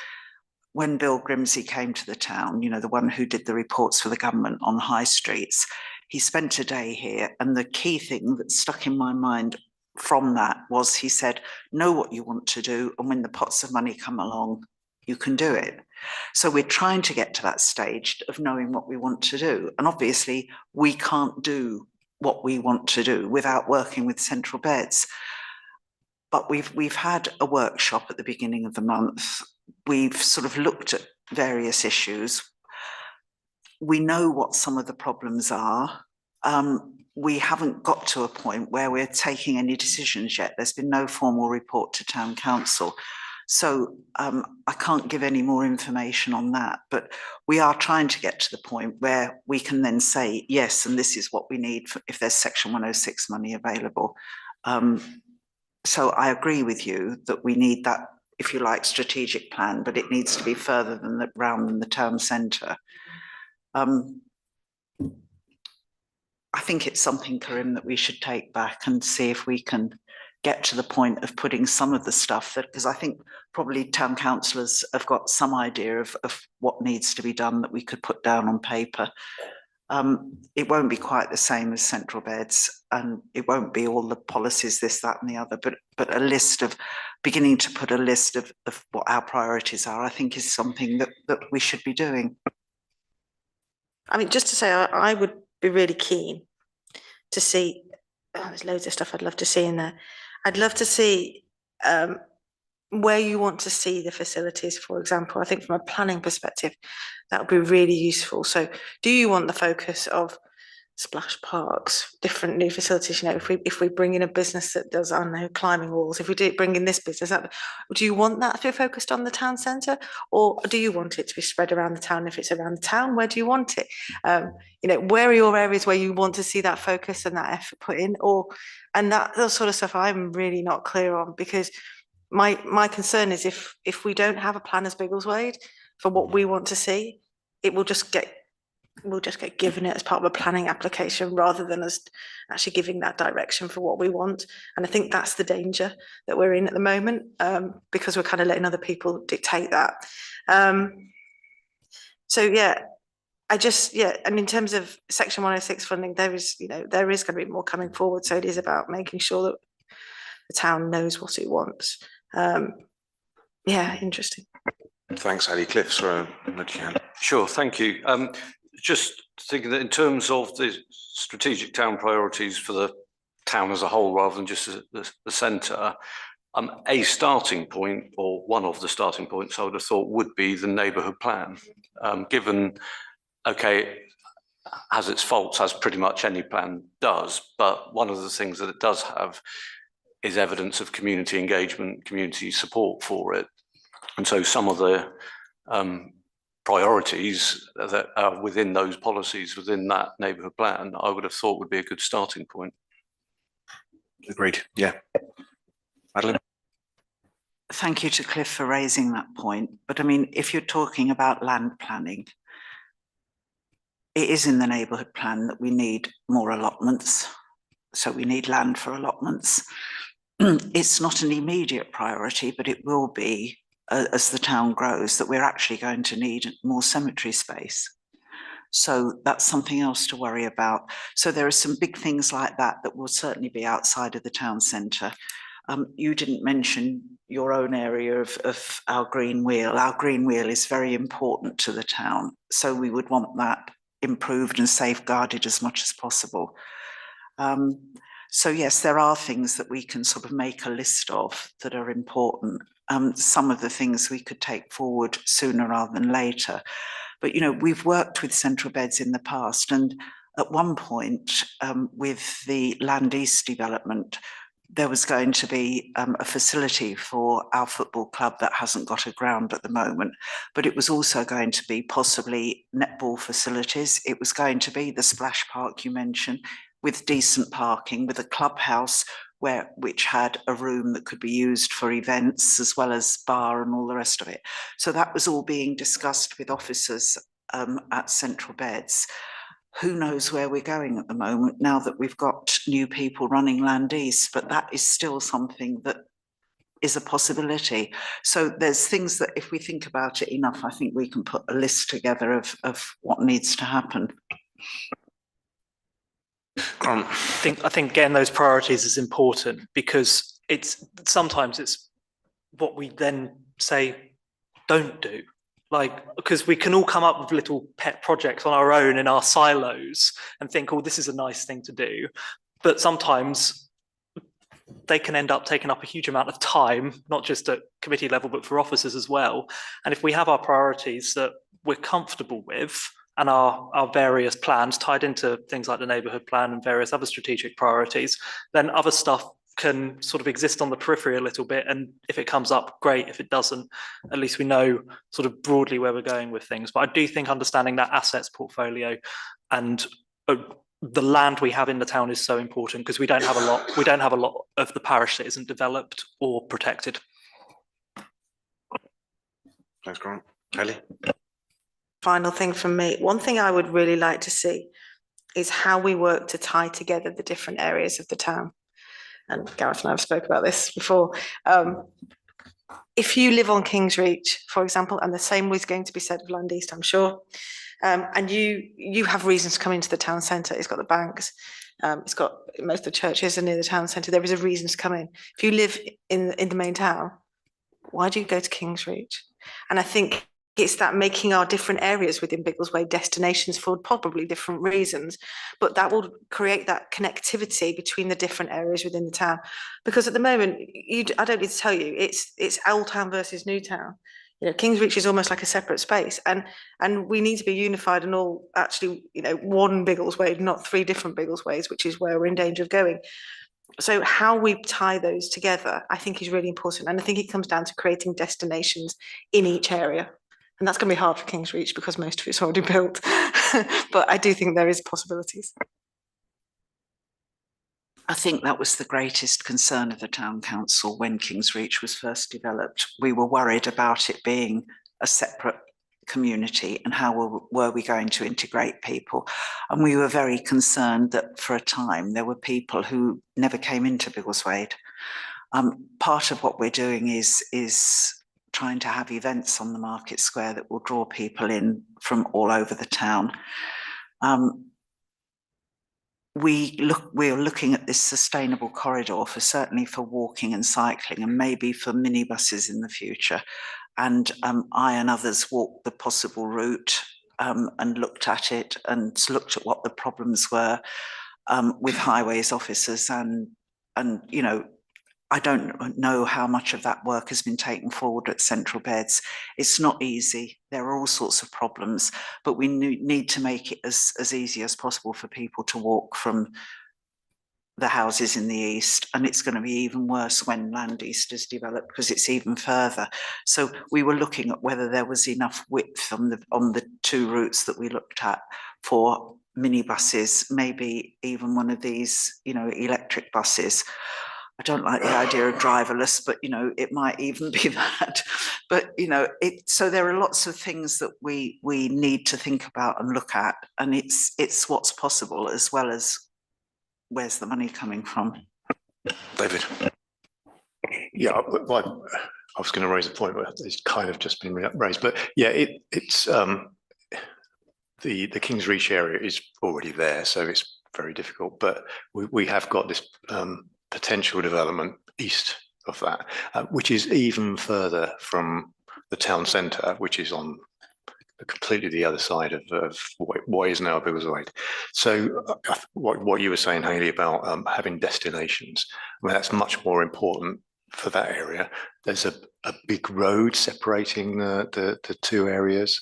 when Bill Grimsey came to the town, you know, the one who did the reports for the government on high streets, he spent a day here, and the key thing that stuck in my mind from that was he said, know what you want to do, and when the pots of money come along, you can do it. So we're trying to get to that stage of knowing what we want to do. And obviously we can't do what we want to do without working with Central Beds. But we've had a workshop at the beginning of the month. We've sort of looked at various issues. We know what some of the problems are. We haven't got to a point where we're taking any decisions yet. There's been no formal report to town council. So I can't give any more information on that, but we are trying to get to the point where we can then say, yes, and this is what we need for, if there's section 106 money available. So I agree with you that we need that, if you like, strategic plan, but it needs to be further than the, round than the town centre. I think it's something, Karim, that we should take back and see if we can get to the point of putting some of the stuff that, because I think probably town councillors have got some idea of what needs to be done that we could put down on paper. It won't be quite the same as Central Beds, and it won't be all the policies, this, that and the other, but a list of, beginning to put a list of what our priorities are, I think is something that we should be doing.
I mean, just to say, I would be really keen to see, there's loads of stuff I'd love to see in there. I'd love to see where you want to see the facilities, for example. I think from a planning perspective, that would be really useful. So do you want the focus of splash parks, different new facilities? You know, if we bring in a business that does, I don't know, climbing walls, if we do bring in this business, do you want that to be focused on the town centre, or do you want it to be spread around the town? If it's around the town, where do you want it? You know, where are your areas where you want to see that focus and that effort put in? And that sort of stuff I'm really not clear on, because my concern is if we don't have a plan as Biggleswade for what we want to see, it will just get given it as part of a planning application rather than us actually giving that direction for what we want. And I think that's the danger that we're in at the moment, because we're kind of letting other people dictate that. So yeah, and in terms of Section 106 funding, there is going to be more coming forward. So it is about making sure that the town knows what it wants. Yeah, interesting.
Thanks, Ali. Cliff, sorry.
Sure, thank you. Just thinking that in terms of the strategic town priorities for the town as a whole, rather than just the centre, a starting point, or one of the starting points, I would have thought would be the neighbourhood plan. Given, okay, has its faults, as pretty much any plan does, but one of the things that it does have is evidence of community engagement, community support for it. And so some of the priorities that are within those policies, within that neighbourhood plan, I would have thought would be a good starting point.
Agreed, yeah. Madeline?
Thank you to Cliff for raising that point. But I mean, if you're talking about land planning, it is in the neighbourhood plan that we need more allotments. So we need land for allotments. It's not an immediate priority, but it will be as the town grows, that we're actually going to need more cemetery space. So that's something else to worry about. So there are some big things like that that will certainly be outside of the town centre. You didn't mention your own area of our green wheel. Our green wheel is very important to the town. So we would want that improved and safeguarded as much as possible. So yes, there are things that we can sort of make a list of that are important. Some of the things we could take forward sooner rather than later. But, you know, we've worked with central beds in the past, and at one point with the Land East development, there was going to be a facility for our football club that hasn't got a ground at the moment, but it was also going to be possibly netball facilities. It was going to be the splash park you mentioned, with decent parking, with a clubhouse which had a room that could be used for events as well as bar and all the rest of it. So that was all being discussed with officers at central beds. Who knows where we're going at the moment now that we've got new people running Land East, but that is still something that is a possibility. So there's things that if we think about it enough, I think we can put a list together of what needs to happen.
I think getting those priorities is important, because sometimes it's what we then say don't do. Like, because we can all come up with little pet projects on our own in our silos and think, oh, this is a nice thing to do. But sometimes they can end up taking up a huge amount of time, not just at committee level, but for officers as well. And if we have our priorities that we're comfortable with, and our various plans tied into things like the neighbourhood plan and various other strategic priorities, then other stuff can sort of exist on the periphery a little bit. And if it comes up, great. If it doesn't, at least we know sort of broadly where we're going with things. But I do think understanding that assets portfolio and the land we have in the town is so important, because we don't have a lot. We don't have a lot of the parish that isn't developed or protected.
Thanks, Grant. Kelly?
Final thing from me, one thing I would really like to see is how we work to tie together the different areas of the town. And Gareth and I have spoke about this before. If you live on Kingsreach, for example, and the same was going to be said of Land East, I'm sure, and you have reasons to come into the town centre. It's got the banks, it's got most of the churches are near the town centre. There is a reason to come in. If you live in the main town, why do you go to Kingsreach? And I think it's that making our different areas within Biggleswade destinations for probably different reasons, but that will create that connectivity between the different areas within the town. Because at the moment, I don't need to tell you, it's Old Town versus New Town. You know, Kingsreach is almost like a separate space, and we need to be unified and all actually, you know, one Biggleswade, not three different Biggleswades, which is where we're in danger of going. So how we tie those together, I think, is really important, and I think it comes down to creating destinations in each area. And that's going to be hard for Kingsreach because most of it's already built. But I do think there is possibilities.
I think that was the greatest concern of the town council when Kingsreach was first developed. We were worried about it being a separate community and how were we going to integrate people. And we were very concerned that for a time there were people who never came into Biggleswade. Part of what we're doing is trying to have events on the market square that will draw people in from all over the town. We're looking at this sustainable corridor for certainly for walking and cycling and maybe for minibuses in the future. And I and others walked the possible route and looked at it and looked at what the problems were with highways officers and you know, I don't know how much of that work has been taken forward at Central Beds. It's not easy. There are all sorts of problems, but we need to make it as easy as possible for people to walk from the houses in the east. And it's going to be even worse when Land East is developed because it's even further. So we were looking at whether there was enough width on the two routes that we looked at for minibuses, maybe even one of these, you know, electric buses. I don't like the idea of driverless, but, you know, it might even be that. But, you know, so there are lots of things that we need to think about and look at. And it's what's possible as well as where's the money coming from.
David.
Yeah, well, I was going to raise a point, but it's kind of just been raised. But yeah, it's the Kingsreach area is already there, so it's very difficult. But we have got this potential development east of that, which is even further from the town centre, which is on completely the other side of what is now Biggleswade. So what you were saying, Hayley, about having destinations, I mean, that's much more important for that area. There's a big road separating the two areas,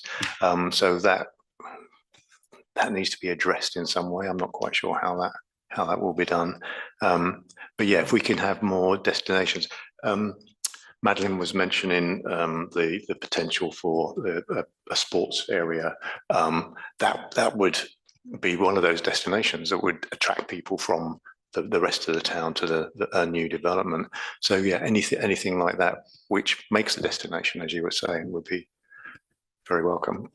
so that needs to be addressed in some way. I'm not quite sure how that will be done. But yeah, if we can have more destinations. Madeline was mentioning the potential for a sports area. That would be one of those destinations that would attract people from the rest of the town to the new development. So yeah, anything like that which makes the destination, as you were saying, would be very welcome.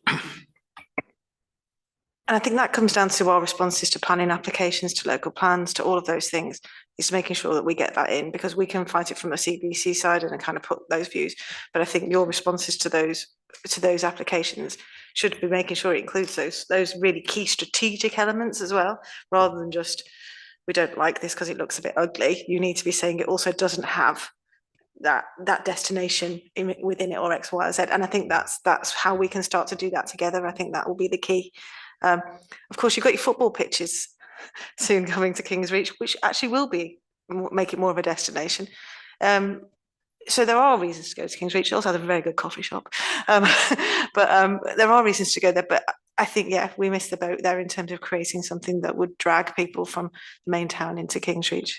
And I think that comes down to our responses to planning applications, to local plans, to all of those things, is making sure that we get that in, because we can fight it from a CBC side and kind of put those views. But I think your responses to those applications should be making sure it includes those really key strategic elements as well, rather than just, we don't like this because it looks a bit ugly. You need to be saying it also doesn't have that destination within it, or X, Y, or Z. And I think that's how we can start to do that together. I think that will be the key. Of course, you've got your football pitches soon coming to Kingsreach, which actually will make it more of a destination. So there are reasons to go to Kingsreach. It also has a very good coffee shop. But there are reasons to go there. But I think, yeah, we missed the boat there in terms of creating something that would drag people from the main town into Kingsreach.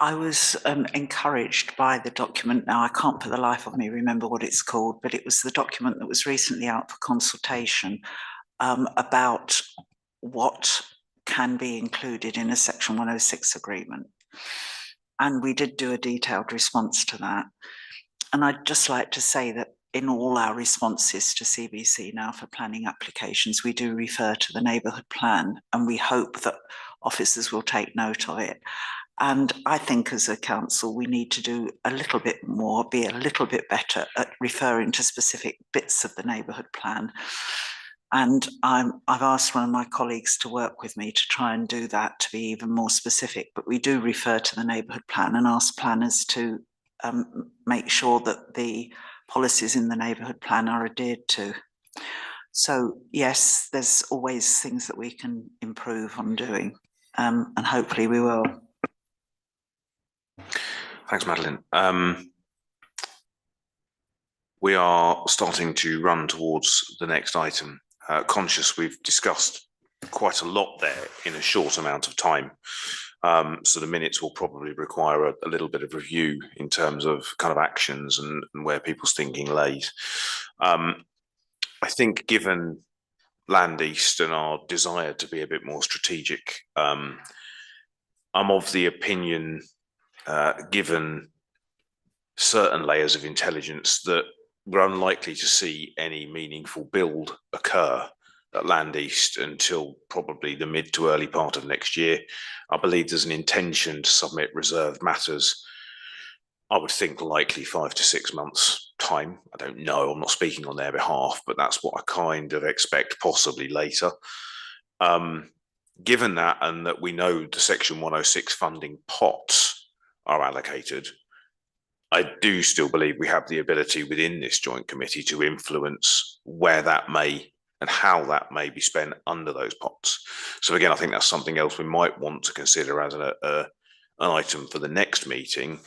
I was encouraged by the document. Now, I can't for the life of me remember what it's called, but it was the document that was recently out for consultation about what can be included in a Section 106 agreement. And we did do a detailed response to that. And I'd just like to say that in all our responses to CBC now for planning applications, we do refer to the neighbourhood plan, and we hope that officers will take note of it. And I think as a council, we need to do a little bit more, be a little bit better at referring to specific bits of the neighbourhood plan. And I've asked one of my colleagues to work with me to try and do that, to be even more specific. But we do refer to the neighbourhood plan and ask planners to make sure that the policies in the neighbourhood plan are adhered to. So yes, there's always things that we can improve on doing, and hopefully we will.
Thanks, Madeline. We are starting to run towards the next item. Conscious we've discussed quite a lot there in a short amount of time. So the minutes will probably require a little bit of review in terms of kind of actions and where people's thinking lays. I think given Land East and our desire to be a bit more strategic, I'm of the opinion, given certain layers of intelligence, that we're unlikely to see any meaningful build occur at Land East until probably the mid to early part of next year. I believe there's an intention to submit reserved matters. I would think likely 5 to 6 months time. I don't know, I'm not speaking on their behalf, but that's what I kind of expect, possibly later. Given that, and that we know the Section 106 funding pots are allocated, I do still believe we have the ability within this joint committee to influence where that may and how that may be spent under those pots. So again, I think that's something else we might want to consider as an item for the next meeting.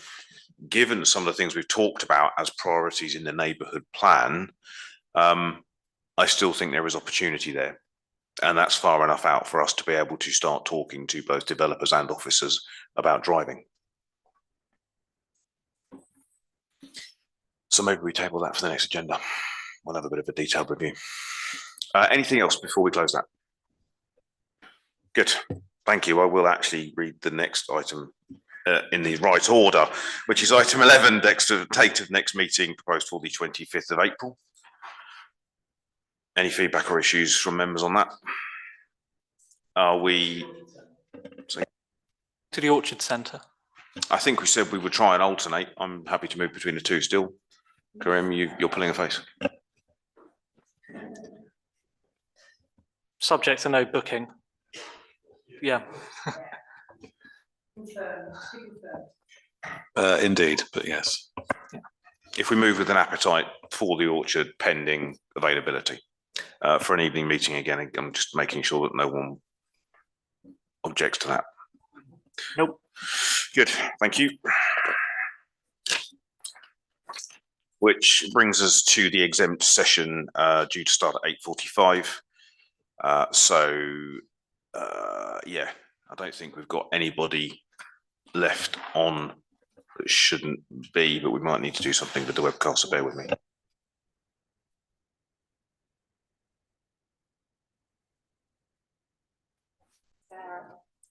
Given some of the things we've talked about as priorities in the neighbourhood plan, I still think there is opportunity there. And that's far enough out for us to be able to start talking to both developers and officers about driving. So maybe we table that for the next agenda. We'll have a bit of a detailed review. Anything else before we close that? Good, thank you. I will actually read the next item in the right order, which is item 11, date of next meeting proposed for the 25th of April. Any feedback or issues from members on that? Are we
to the Orchard Centre?
I think we said we would try and alternate. I'm happy to move between the two still. Karim, you're pulling a face.
Subject to no booking. Yeah.
Indeed, but yes.
If we move with an appetite for the Orchard pending availability for an evening meeting again, I'm just making sure that no one objects to that.
Nope.
Good, thank you. Which brings us to the exempt session due to start at 8:45. Yeah, I don't think we've got anybody left on that shouldn't be, but we might need to do something with the webcast, so bear with me.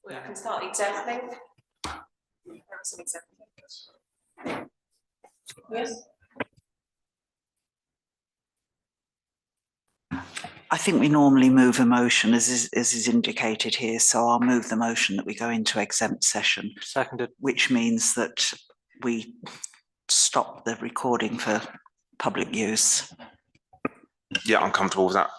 We can start exempting. Yes.
I think we normally move a motion as is indicated here, so I'll move the motion that we go into exempt session.
Seconded.
Which means that we stop the recording for public use.
Yeah, I'm comfortable with that.